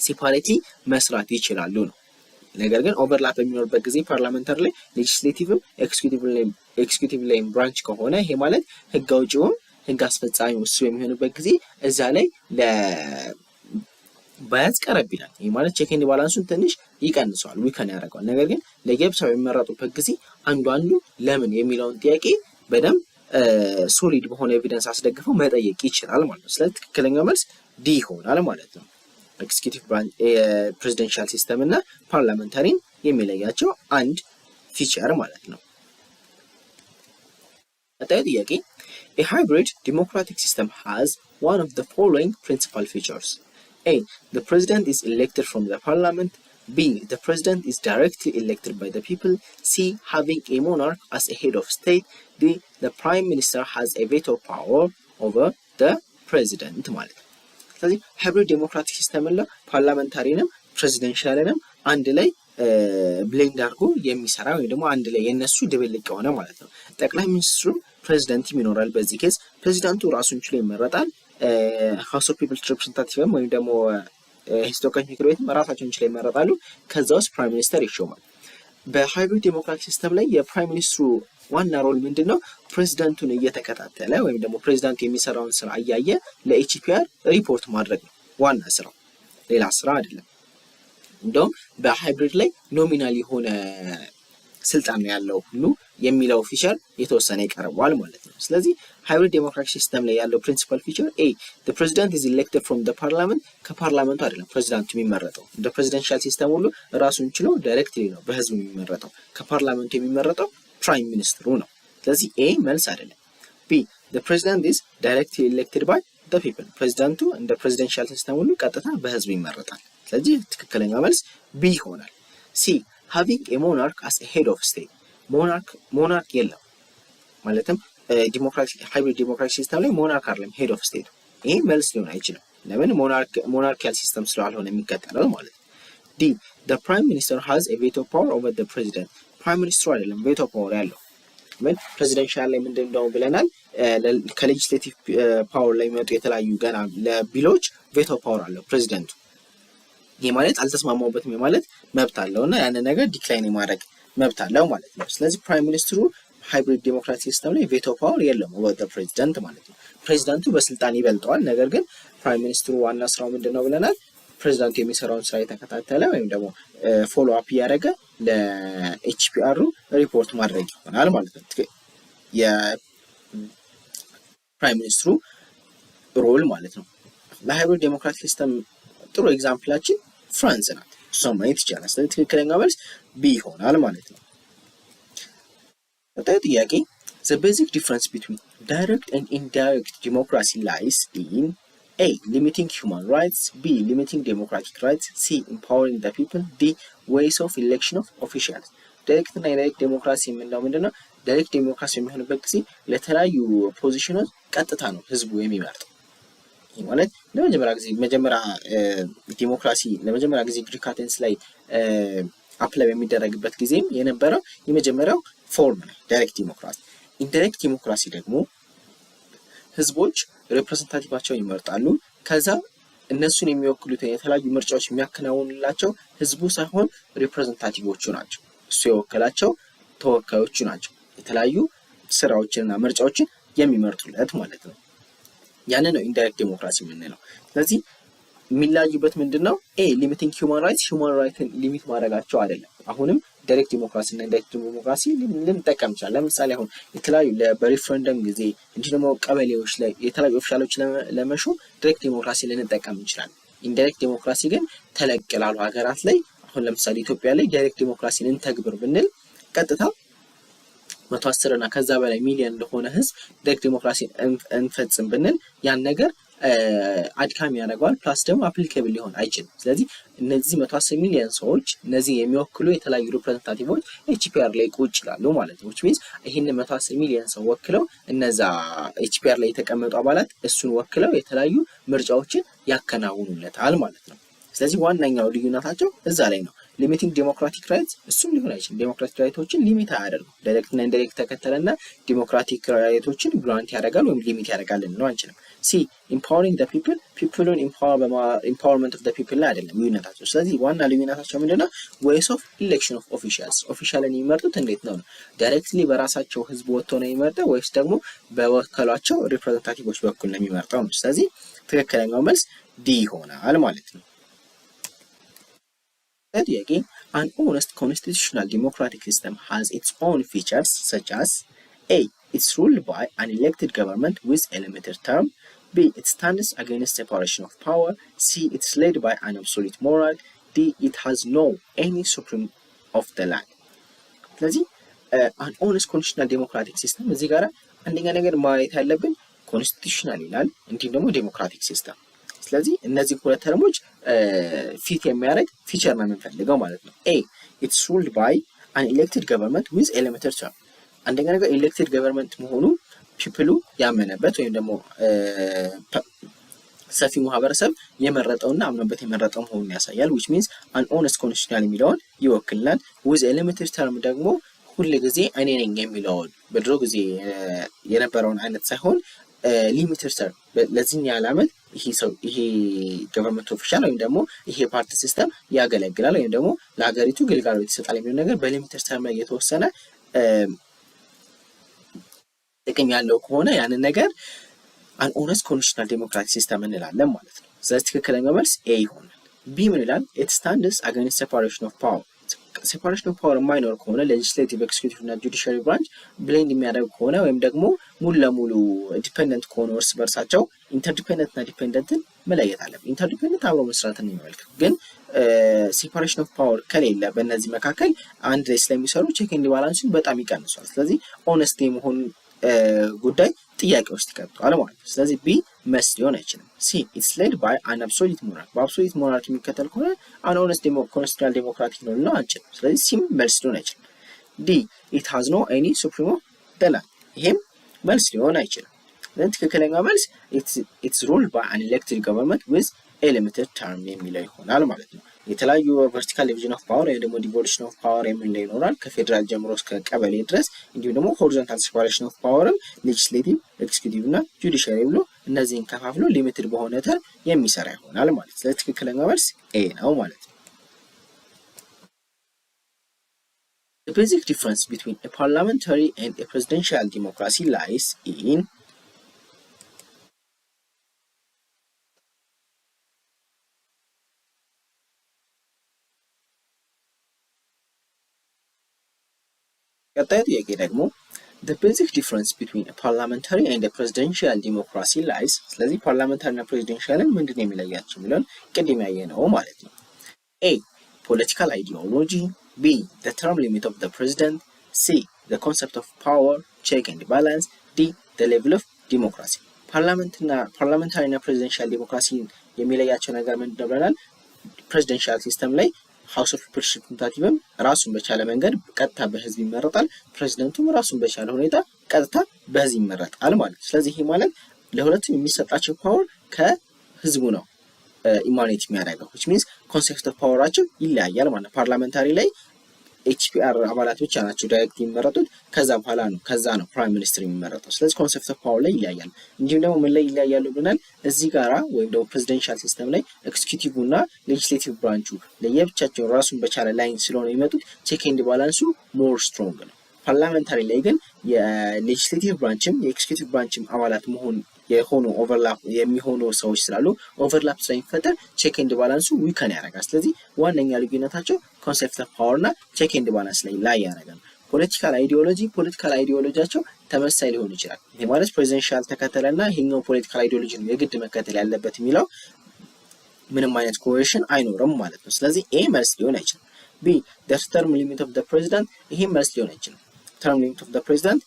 ሴፓሬትሊ መስራት ይችላሉ ነው። ነገር ግን ኦቨርላፕ በሚኖርበት ጊዜ ፓርላሜንታሪ ላይ ሌጂስሌቲቭም ኤክስኪዩቲቭ ላይ ብራንች ከሆነ ይሄ ማለት ህግ አውጪውም ህግ አስፈጻሚው እሱ የሚሆንበት ጊዜ እዛ ላይ ለባያዝ ቀረብ ይላል። ይሄ ማለት ቼክ ኤንድ ባላንሱን ትንሽ ይቀንሰዋል፣ ዊከን ያደርገዋል። ነገር ግን ለየብቻው የሚመረጡበት ጊዜ አንዱ ለምን የሚለውን ጥያቄ በደንብ ሶሊድ በሆነ ኤቪደንስ አስደግፈው መጠየቅ ይችላል ማለት ነው። ስለዚህ ትክክለኛው መልስ ዲ ይሆናል ማለት ነው። ኤክስኪዩቲቭ ብራንች ፕሬዚደንሻል ሲስተም እና ፓርላሜንታሪን የሚለያቸው አንድ ፊቸር ማለት ነው። ቀጣዩ ጥያቄ A hybrid democratic system has one of the following principal features. A. The president is elected from the parliament. B. The president is directly elected by the people. C. Having a monarch as a head of state. D. The prime minister has a veto power over the president ማለት ነው። ስለዚህ ሃይብሪድ ዴሞክራቲክ ሲስተም እና ፓርላመንታሪንም ፕሬዚደንሻልንም አንድ ላይ ብሌንድ አድርጎ የሚሰራ ወይም ደግሞ አንድ ላይ የነሱ ድብልቅ የሆነ ማለት ነው። ጠቅላይ ሚኒስትሩ ፕሬዚደንትም ይኖራል። በዚህ ኬዝ ፕሬዚዳንቱ ራሱን ችሎ ይመረጣል። ሃውስ ኦፍ ፒፕልስ ሪፕሬዘንታቲቭም ወይም ደግሞ ሂስቶሪካል ምክር ቤትም ራሳቸውን ችለው ይመረጣሉ። ከዛ ውስጥ ፕራይም ሚኒስተር ይሾማል። በሃይብሪድ ዴሞክራቲክ ሲስተም ላይ የፕራይም ሚኒስትሩ ዋና ሮል ምንድነው? ፕሬዚዳንቱን እየተከታተለ ወይም ደግሞ ፕሬዚዳንቱ የሚሰራውን ስራ እያየ ለኤችፒአር ሪፖርት ማድረግ ነው ዋና ስራው፣ ሌላ ስራ አይደለም። እንደውም በሃይብሪድ ላይ ኖሚናል የሆነ ስልጣን ያለው ሁሉ የሚለው ፊቸር የተወሰነ ይቀርባል ማለት ነው። ስለዚህ ሃይብሪድ ዴሞክራቲክ ሲስተም ላይ ያለው ፕሪንሲፓል ፊቸር ኤ the president is elected from the parliament ከፓርላመንቱ አይደለም ፕሬዚዳንቱ የሚመረጠው። እንደ ፕሬዚደንሻል ሲስተም ሁሉ ራሱን ችሎ ዳይሬክትሊ ነው በህዝቡ የሚመረጠው። ከፓርላመንቱ የሚመረጠው ፕራይም ሚኒስትሩ ነው። ስለዚህ ኤ መልስ አይደለም። ቢ the president is directly elected by the people ፕሬዚዳንቱ እንደ ፕሬዚደንሻል ሲስተም ሁሉ ቀጥታ በህዝቡ ይመረጣል። ስለዚህ ትክክለኛ መልስ ቢ ይሆናል። ሲ having a monarch as a head of state ሞናርክ የለም ማለትም ዲሞክራቲክ ሃይብሪድ ዲሞክራቲክ ሲስተም ላይ ሞናርክ አይደለም ሄድ ኦፍ ስቴት። ይሄ መልስ ሊሆን አይችልም። ለምን? ሞናርኪያል ሲስተም ስላልሆነ የሚከተለው ማለት ነው። ዲ the prime minister has a veto power over the president ፕራይም ሚኒስትሩ አይደለም ቬቶ ፓወር ያለው። ምን ፕሬዚደንሻል ላይ ምንድነው ብለናል? ከሌጂስሌቲቭ ፓወር ላይ የሚመጡ የተለያዩ ገና ለቢሎች ቬቶ ፓወር አለው ፕሬዚደንቱ። ይሄ ማለት አልተስማማውበትም ማለት መብት አለውና ያንን ነገር ዲክላይን የማድረግ መብት አለው ማለት ነው። ስለዚህ ፕራይም ሚኒስትሩ ሃይብሪድ ዴሞክራቲክ ሲስተም ላይ ቬቶ ፓወር የለውም ወደ ፕሬዚዳንት ማለት ነው። ፕሬዚዳንቱ በስልጣን ይበልጠዋል። ነገር ግን ፕራይም ሚኒስትሩ ዋና ስራው ምንድነው ብለናል? ፕሬዚዳንቱ የሚሰራውን ስራ የተከታተለ ወይም ደግሞ ፎሎ አፕ ያደረገ ለኤችፒአር ሪፖርት ማድረግ ይሆናል ማለት ነው። የፕራይም ሚኒስትሩ ሮል ማለት ነው። ለሃይብሪድ ዴሞክራቲክ ሲስተም ጥሩ ኤግዛምፕላችን ፍራንስ ናት። እሷን ማየት ይቻላል። ስለዚህ ትክክለኛ መልስ ቢ ይሆናል ማለት ነው። ቀጣዩ ጥያቄ the basic difference between direct and indirect democracy lies in A. limiting human rights, B. limiting democratic rights, C. empowering the people, D. ways of election of officials ዳይሬክት እና ኢንዳይሬክት ዴሞክራሲ የምንለው ምንድነው? ዳይሬክት ዴሞክራሲ የሚሆንበት ጊዜ ለተለያዩ ፖዚሽኖች ቀጥታ ነው ህዝቡ የሚመርጠው። ይህ ማለት ለመጀመሪያ ዲሞክራሲ ለመጀመሪያ ጊዜ ግሪክ አቴንስ ላይ አፕላይ በሚደረግበት ጊዜም የነበረው የመጀመሪያው ፎርም ነው ዳይሬክት ዲሞክራሲ። ኢንዳይሬክት ዲሞክራሲ ደግሞ ህዝቦች ሪፕሬዘንታቲቫቸውን ይመርጣሉ። ከዛ እነሱን የሚወክሉት የተለያዩ ምርጫዎች የሚያከናውኑላቸው ህዝቡ ሳይሆን ሪፕሬዘንታቲቮቹ ናቸው። እሱ የወከላቸው ተወካዮቹ ናቸው የተለያዩ ስራዎችንና ምርጫዎችን የሚመርጡለት ማለት ነው። ያንን ነው ኢንዳይሬክት ዴሞክራሲ የምንለው። ስለዚህ የሚለያዩበት ምንድነው? ኤ ሊሚቲንግ ሂውማን ራይትን ሊሚት ማድረጋቸው አይደለም። አሁንም ዳይሬክት ዲሞክራሲ እና ኢንዳይሬክት ዲሞክራሲ ልንጠቀም እንችላለን። ለምሳሌ አሁን የተለያዩ በሪፈረንደም ጊዜ እንዲህ ደግሞ ቀበሌዎች ላይ የተለያዩ ኦፊሻሎች ለመሾም ዳይሬክት ዲሞክራሲ ልንጠቀም እንችላለን። ኢንዳይሬክት ዲሞክራሲ ግን ተለቅ ላሉ ሀገራት ላይ አሁን ለምሳሌ ኢትዮጵያ ላይ ዳይሬክት ዲሞክራሲን እንተግብር ብንል ቀጥታ 110 እና ከዛ በላይ ሚሊዮን ለሆነ ህዝብ ዳይሬክት ዲሞክራሲን እንፈጽም ብንል ያን ነገር አድካሚ ያደርገዋል። ፕላስ ደግሞ አፕሊኬብል ሊሆን አይችልም። ስለዚህ እነዚህ 110 ሚሊዮን ሰዎች እነዚህ የሚወክሉ የተለያዩ ሪፕሬዘንታቲቮች ኤችፒአር ላይ ቁጭ ይላሉ ማለት ነው። which means ይሄንን 110 ሚሊዮን ሰው ወክለው እነዛ ኤችፒአር ላይ የተቀመጡ አባላት እሱን ወክለው የተለያዩ ምርጫዎችን ያከናውኑለታል ማለት ነው። ስለዚህ ዋናኛው ልዩነታቸው እዛ ላይ ነው። ሊሚቲንግ ዴሞክራቲክ ራይትስ እሱም ሊሆን አይችልም። ዴሞክራቲክ ራይቶችን ሊሚት አያደርጉም። ዳይሬክት እና ኢንዳይሬክት ተከተለና ዴሞክራቲክ ራይቶችን ግራንት ያደርጋል ወይም ሊሚት ያደርጋል ነው አንችልም። ሲ ኢምፓወሪንግ ዘ ፒፕል ፒፕሉን ኢምፓወርመንት ኦፍ ዘ ፒፕል ላይ አይደለም ልዩነታቸው። ስለዚህ ዋና ልዩነታቸው ምንድነው? ዌይስ ኦፍ ኢሌክሽን ኦፍ ኦፊሻልስ ኦፊሻልን የሚመርጡት እንዴት ነው? ዳይሬክትሊ በራሳቸው ህዝብ ወጥቶ ነው የሚመርጠው ወይስ ደግሞ በወከሏቸው ሪፕሬዘንታቲቮች በኩል ነው የሚመርጠው ነው። ስለዚህ ትክክለኛው መልስ ዲ ይሆናል ማለት ነው። Again, an honest constitutional democratic system has its own features such as A. It's ruled by an elected government with a limited term. B. It stands against separation of power. C. It's led by an absolute monarch. D. It has no any supreme of the land. ስለዚህ an honest constitutional democratic system እዚህ ጋር አንደኛ ነገር ማየት ያለብን ኮንስቲቱሽናል ይላል እንዲሁም ደግሞ ዴሞክራቲክ ሲስተም። ስለዚህ እነዚህ ሁለት ተርሞች ፊት የሚያደርግ ፊቸር ነው የምንፈልገው ማለት ነው። ኤ ኢትስ ሩልድ ባይ አን ኤሌክትድ ገቨርንመንት ዊዝ ኤ ሊሚትድ ተርም። አንደኛ ነገር ኤሌክትድ ገቨርንመንት መሆኑ ፒፕሉ ያመነበት ወይም ደግሞ ሰፊ ማህበረሰብ የመረጠውና አምኖበት የመረጠው መሆኑን ያሳያል። which means an honest constitutional የሚለውን ይወክልናል። with a limited term ደግሞ ሁሉ ጊዜ እኔ ነኝ የሚለውን በድሮ ጊዜ የነበረውን አይነት ሳይሆን ሊሚትድ ተርም ለዚህን ያህል ዓመት ይሄ ገቨርንመንት ኦፊሻል ወይም ደግሞ ይሄ ፓርቲ ሲስተም ያገለግላል ወይም ደግሞ ለሀገሪቱ ግልጋሎት ይሰጣል የሚለው ነገር በሊሚትድ ተርም ላይ የተወሰነ ጥቅም ያለው ከሆነ ያንን ነገር an honest constitutional democratic system እንላለን ማለት ነው። ስለዚህ ትክክለኛው መልስ ኤ ይሆናል። ቢ ምን ይላል? it stands against separation of power። separation of power የማይኖር ከሆነ legislative, executive እና judiciary branch ብሌንድ የሚያደርግ ከሆነ ወይም ደግሞ ሙሉ ለሙሉ ዲፔንደንት ከሆነ እርስ በርሳቸው ኢንተርዲፔንደንት እና ዲፔንደንትን መለየት አለብን። ኢንተርዲፔንደንት አብሮ መስራትን የሚመለከት ግን separation of power ከሌለ በእነዚህ መካከል አንድ ላይ ስለሚሰሩ ቼክ ኤንድ ባላንሱን በጣም ይቀንሷል። ስለዚህ ኦነስት የመሆን ጉዳይ ጥያቄ ውስጥ ይከተዋል ማለት ነው። ስለዚህ ቢ መልስ ሊሆን አይችልም። ሲ ኢትስ ሌድ ባይ አን አብሶሉት ሞናርክ። በአብሶሉት ሞናርክ የሚከተል ከሆነ አን ኦነስት ኮንስቲቱሽናል ዴሞክራቲክ ነው ልንለው አንችልም። ስለዚህ ሲም መልስ ሊሆን አይችልም። ዲ ኢት ሃዝ ኖ ኤኒ ሱፕሪሞ ደላል። ይሄም መልስ ሊሆን አይችልም። ስለዚህ ትክክለኛው መልስ ኢትስ ሩልድ ባይ አን ኤሌክትድ ገቨርንመንት ዊዝ ኤ ሊሚትድ ተርም የሚለው ይሆናል ማለት ነው። የተለያዩ ቨርቲካል ዲቪዥን ኦፍ ፓወር ወይም ደግሞ ዲቮሉሽን ኦፍ ፓወር የምንለው ይኖራል ከፌዴራል ጀምሮ እስከ ቀበሌ ድረስ። እንዲሁም ደግሞ ሆሪዞንታል ሴፓሬሽን ኦፍ ፓወርም ሌጂስሌቲቭ፣ ኤክስኪዩቲቭ እና ጁዲሻሪ ብሎ እነዚህን ከፋፍሎ ሊሚትድ በሆነ ተርም የሚሰራ ይሆናል ማለት። ስለዚህ ትክክለኛው መልስ ኤ ነው ማለት ነው። The basic difference between a parliamentary and a presidential democracy lies in ቀጣዩ ጥያቄ ደግሞ the basic difference between a parliamentary and a presidential democracy lies። ስለዚህ ፓርላመንታሪ እና ፕሬዚደንሻልን ምንድን ነው የሚለያቸው የሚለውን ቅድም ያየነው ማለት ነው። A political ideology, B the term limit of the president, C the concept of power, check and balance, D the level of democracy። ፓርላመንታሪ እና ፕሬዚደንሻል ዲሞክራሲ የሚለያቸው ነገር ምንድን ነው ብለናል? ፕሬዚደንሻል ሲስተም ላይ ሃውስ ኦፍ ሪፕሬዘንታቲቭም ራሱን በቻለ መንገድ ቀጥታ በህዝብ ይመረጣል። ፕሬዝዳንቱም ራሱን በቻለ ሁኔታ ቀጥታ በህዝብ ይመረጣል ማለት ነው። ስለዚህ ይሄ ማለት ለሁለቱም የሚሰጣቸው ፓወር ከህዝቡ ነው ኢማኔት የሚያደርገው which means ኮንሴፕት ኦፍ ፓወራቸው ይለያያል ማለት ነው። ፓርላመንታሪ ላይ ኤችፒአር አባላት ብቻ ናቸው ዳይሬክት የሚመረጡት። ከዛ ነው ፕራይም ሚኒስትር የሚመረጠው። ስለዚህ ኮንሴፕት ኦፍ ፓወር ላይ ይለያያል። እንዲሁም ደግሞ ምን ላይ ይለያያሉ ብለናል? እዚህ ጋራ ወይም ደግሞ ፕሬዚደንሻል ሲስተም ላይ ኤክስኪዩቲቭ እና ሌጂስሌቲቭ ብራንቹ ለየብቻቸው ራሱን በቻለ ላይን ስለሆነ የሚመጡት ቼክ ኤንድ ባላንሱ ሞር ስትሮንግ ነው። ፓርላመንታሪ ላይ ግን የሌጂስሌቲቭ ብራንችም የኤክስኪዩቲቭ ብራንችም አባላት የሆኑ ኦቨርላፕ የሚሆኑ ሰዎች ስላሉ ኦቨርላፕ ስለሚፈጠር ቼክ ኤንድ ባላንሱ ዊከን ያደርጋል። ስለዚህ ዋነኛ ልዩነታቸው ኮንሴፕት ኦፍ ፓወር እና ቼክ ኤንድ ባላንስ ላይ ያደርጋል። ፖለቲካል አይዲዮሎጂያቸው ተመሳሳይ ሊሆን ይችላል። ይሄ ማለት ፕሬዚደንሻል ተከተለና ይሄኛው ፖለቲካል አይዲዮሎጂ ነው የግድ መከተል ያለበት የሚለው ምንም አይነት ኮሄሽን አይኖርም ማለት ነው። ስለዚህ ኤ መልስ ሊሆን አይችልም። ቢ the term limit of the president ይሄ መልስ ሊሆን አይችልም። term limit of the president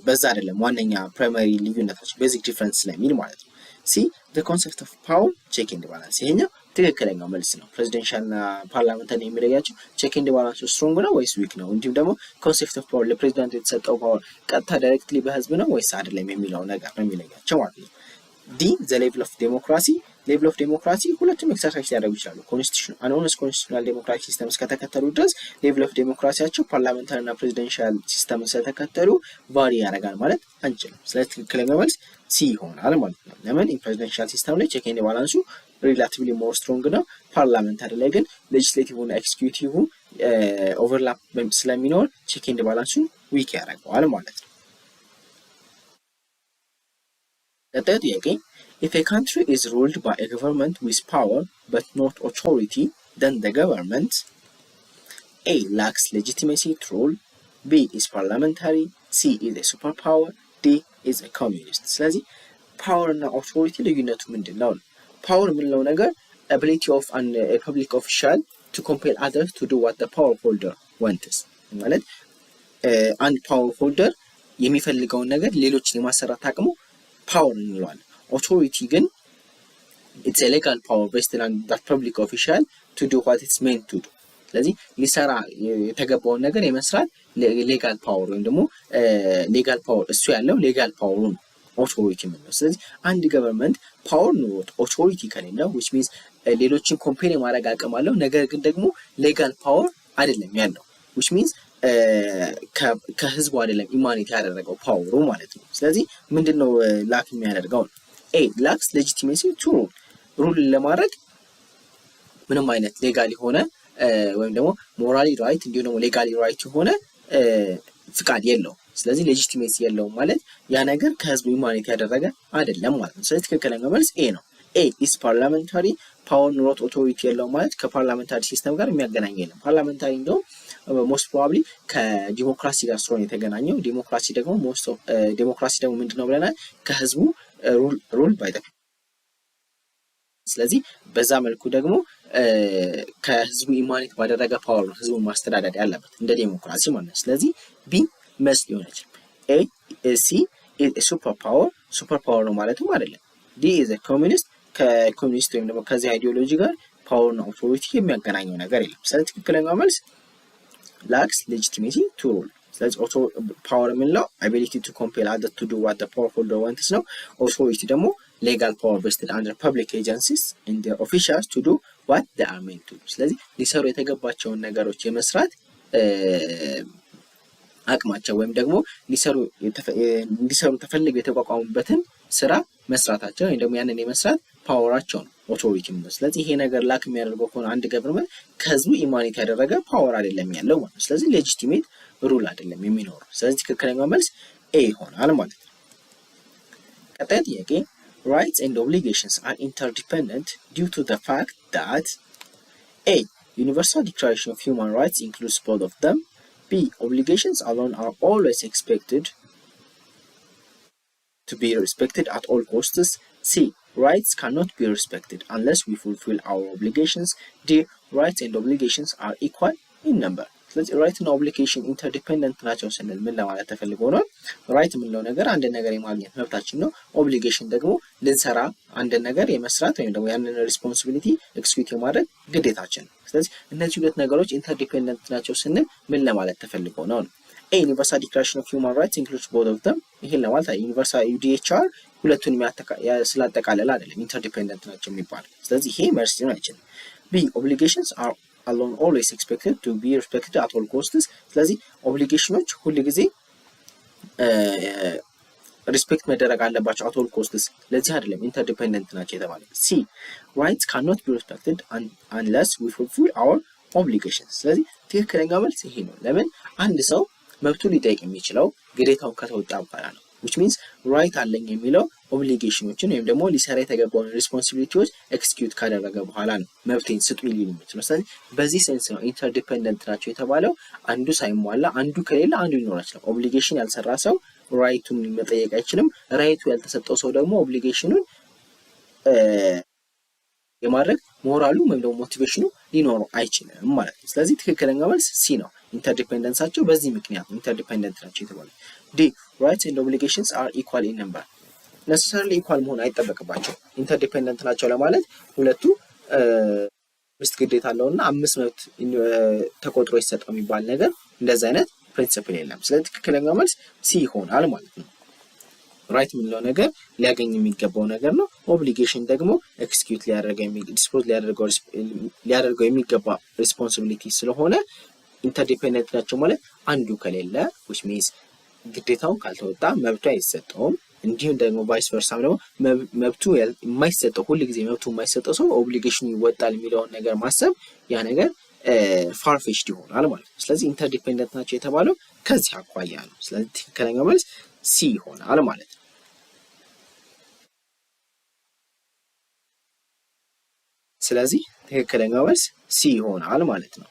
በዛ አይደለም ዋነኛ ፕራይመሪ ልዩነታቸው ቤዚክ ዲፈረንስ ስለሚል ማለት ነው። ሲ the concept of power check and balance ይሄኛው ትክክለኛው መልስ ነው። ፕሬዚደንሻል እና ፓርላመንታሪ የሚለያቸው ቼክ ኤንድ ባላንሱ ስትሮንግ ነው ወይስ ዊክ ነው፣ እንዲሁም ደግሞ ኮንሴፕት ኦፍ ፓወር ለፕሬዚዳንቱ የተሰጠው ፓወር ቀጥታ ዳይሬክትሊ በህዝብ ነው ወይስ አይደለም የሚለው ነገር ነው የሚለያቸው ማለት ነው። ዲ the level of democracy ሌቭል ኦፍ ዴሞክራሲ ሁለቱም ኤክሰርሳይዝ ሊያደርጉ ይችላሉ። ኮንስቲቱሽን አንኦነስ ኮንስቲቱሽናል ዴሞክራቲክ ሲስተም እስከተከተሉ ድረስ ሌቭል ኦፍ ዴሞክራሲያቸው ፓርላመንታሪ እና ፕሬዚደንሻል ሲስተም ስለተከተሉ ቫሪ ያደርጋል ማለት አንችልም። ስለዚህ ትክክለኛው መልስ ሲ ይሆናል ማለት ነው። ለምን ፕሬዚደንሻል ሲስተም ላይ ቼክ ኤንድ ባላንሱ ሪላቲቭሊ ሞር ስትሮንግ ነው። ፓርላመንታሪ ላይ ግን ሌጂስሌቲቭ እና ኤክስኪዩቲቭ ኦቨርላፕ ስለሚኖር ቼክ ኤንድ ባላንሱን ዊክ ያደርገዋል ማለት ነው። ቀጣዩ ጥያቄ if a country is ruled by a government with power but not authority, then the government A lacks legitimacy to rule, B is parliamentary, C is a superpower, D is a communist። ስለዚህ ፓወር እና ኦቶሪቲ ልዩነቱ ምንድን ነው? ፓወር የምንለው ነገር ability of a public official to compel others to do what the power holder wants ማለት አንድ ፓወር ሆልደር የሚፈልገውን ነገር ሌሎችን የማሰራት አቅሙ ፓወር እንለዋለን። ኦቶሪቲ ግን it's a legal power vested on that public official to do what it's meant to do ስለዚህ ሊሰራ የተገባውን ነገር የመስራት ሌጋል ፓወር ወይም ደግሞ ሌጋል ፓወር እሱ ያለው ሌጋል ፓወሩ ነው ኦቶሪቲ የምንለው ስለዚህ አንድ ገቨርንመንት ፓወር ኖሮት ኦቶሪቲ ከሌለው which means ሌሎችን ኮምፔር የማድረግ አቅም አለው ነገር ግን ደግሞ ሌጋል ፓወር አይደለም ያለው which means ከህዝቡ አይደለም ኢማኒቲ ያደረገው ፓወሩ ማለት ነው ስለዚህ ምንድነው ላክ የሚያደርገው ኤ ላክስ ሌጂቲሜሲ ቱ ሩል ለማድረግ ምንም አይነት ሌጋል የሆነ ወይም ደግሞ ሞራሊ ራይት እንዲሁ ደግሞ ሌጋሊ ራይት የሆነ ፍቃድ የለው ስለዚህ ሌጂቲሜሲ የለው ማለት ያ ነገር ከህዝቡ ኢማኒቲ ያደረገ አይደለም ማለት ነው ስለዚህ ትክክለኛው መልስ ኤ ነው ኤ is parliamentary power ኖት ኦቶሪቲ የለው ማለት ከፓርላሜንታሪ ሲስተም ጋር የሚያገናኝ የለም ፓርላሜንታሪ እንደው most probably ከዲሞክራሲ ጋር ስለሆነ የተገናኘው ዲሞክራሲ ደግሞ ዲሞክራሲ ደግሞ ምንድነው ብለናል ከህዝቡ ሩል ባይ ዘ ስለዚህ በዛ መልኩ ደግሞ ከህዝቡ ኢማኒት ባደረገ ፓወር ነው ህዝቡን ማስተዳደር ያለበት እንደ ዲሞክራሲ ማለት ነው ስለዚህ ቢ መስት ሊሆነች ኤ ሲ ሱፐር ፓወር ነው ማለትም አይደለም ዲ ኢዝ አ ኮሚኒስት ከኮሚኒስት ወይም ደግሞ ከዚህ አይዲዮሎጂ ጋር ፓወር ነው ኦቶሪቲ የሚያገናኘው ነገር የለም ስለዚህ ትክክለኛው መልስ lacks legitimacy to rule ስለዚህ ፓወር የምንለው ability to compel others to do what the powerful wants ነው authority ደግሞ legal power vested under public agencies and their officials to do what they are meant to ስለዚህ ሊሰሩ የተገባቸውን ነገሮች የመስራት አቅማቸው ወይም ደግሞ ሊሰሩ ተፈልገው የተቋቋሙበትን ስራ መስራታቸው ወይም ደግሞ ያንን የመስራት ፓወራቸው ነው ኦቶሪቲ ነው ስለዚህ ይሄ ነገር ላክ የሚያደርገው ከሆነ አንድ ገቨርንመንት ከህዝቡ ኢማኒቲ ያደረገ ፓወር አይደለም ያለው ማለት ነው ስለዚህ ሌጂቲሜት ሩል አይደለም የሚኖረው ስለዚህ ትክክለኛው መልስ ኤ ይሆናል ማለት ነው ቀጣይ ጥያቄ rights and obligations are interdependent due to the fact that A universal declaration of human rights includes both of them B obligations alone are always expected to be respected at all costs C rights cannot be respected unless we fulfill our obligations D rights and obligations are equal in number ስለዚህ ራይት እና ኦብሊጌሽን ኢንተርዲፔንደንት ናቸው ስንል ምን ለማለት ተፈልጎ ነው ራይት የምንለው ነገር አንድ ነገር የማግኘት መብታችን ነው ኦብሊጌሽን ደግሞ ልንሰራ አንድ ነገር የመስራት ወይም ደግሞ ያንን ሪስፖንሲቢሊቲ ኤክስኪዩት የማድረግ ግዴታችን ነው ስለዚህ እነዚህ ሁለት ነገሮች ኢንተርዲፔንደንት ናቸው ስንል ምን ለማለት ተፈልጎ ነው A universal declaration of human rights includes both of them ይሄን ለማለት ዩኒቨርሳል UDHR ሁለቱን ስላጠቃለለ አይደለም ኢንተርዲፔንደንት ናቸው የሚባለው ስለዚህ ይሄ መልስ ነው አይችልም B obligations are alone always expected to be respected at all costs ስለዚህ ኦብሊጌሽኖች ሁሉ ጊዜ ሪስፔክት መደረግ አለባቸው at all costs ለዚህ አይደለም ኢንተርዲፔንደንት ናቸው የተባለው C rights cannot be respected unless we fulfill our obligations ስለዚህ ትክክለኛው መልስ ይሄ ነው ለምን አንድ ሰው መብቱ ሊጠይቅ የሚችለው ግዴታውን ከተወጣ በኋላ ነው which means right አለኝ የሚለው ኦብሊጌሽኖችን ወይም ደግሞ ሊሰራ የተገባውን ሪስፖንሲቢሊቲዎች ኤክስኪዩት ካደረገ በኋላ ነው መብቴን ስጡኝ ሊል የሚችለው ስለዚህ በዚህ ሴንስ ነው ኢንተርዲፔንደንት ናቸው የተባለው አንዱ ሳይሟላ አንዱ ከሌለ አንዱ ሊኖር ይችላል ኦብሊጌሽን ያልሰራ ሰው ራይቱን መጠየቅ አይችልም ራይቱ ያልተሰጠው ሰው ደግሞ ኦብሊጌሽኑን የማድረግ ሞራሉ ወይም ደግሞ ሞቲቬሽኑ ሊኖረው አይችልም ማለት ነው ስለዚህ ትክክለኛው መልስ ሲ ነው ኢንተርዲፔንደንሳቸው በዚህ ምክንያት ኢንተርዲፔንደንት ናቸው የተባለው D rights and obligations are equal in number necessarily equal መሆን አይጠበቅባቸው ኢንተርዲፔንደንት ናቸው ለማለት ሁለቱ ምስት ግዴታ አለውና አምስት መብት ተቆጥሮ ይሰጣው የሚባል ነገር እንደዛ አይነት ፕሪንሲፕል የለም ስለዚህ ትክክለኛው መልስ ሲ ይሆናል ማለት ነው ራይት የምንለው ነገር ሊያገኝ የሚገባው ነገር ነው ኦብሊጌሽን ደግሞ ኤክስኪዩት ሊያደርገው የሚገባ ሪስፖንሲቢሊቲ ስለሆነ ኢንተርዲፔንደንት ናቸው ማለት አንዱ ከሌለ which means ግዴታው ካልተወጣ መብቱ አይሰጠውም እንዲሁም ደግሞ ቫይስ ቨርሳ ነው መብቱ የማይሰጠው ሁሉ ጊዜ መብቱ የማይሰጠው ሰው ኦብሊጌሽኑ ይወጣል የሚለው ነገር ማሰብ ያ ነገር ፋርፌሽድ ይሆናል ማለት ነው ስለዚህ ኢንተርዲፔንደንት ናቸው የተባለው ከዚህ አኳያ ነው ስለዚህ ትክክለኛው መልስ ሲ ይሆናል ማለት ነው ስለዚህ ትክክለኛው መልስ ሲ ይሆናል ማለት ነው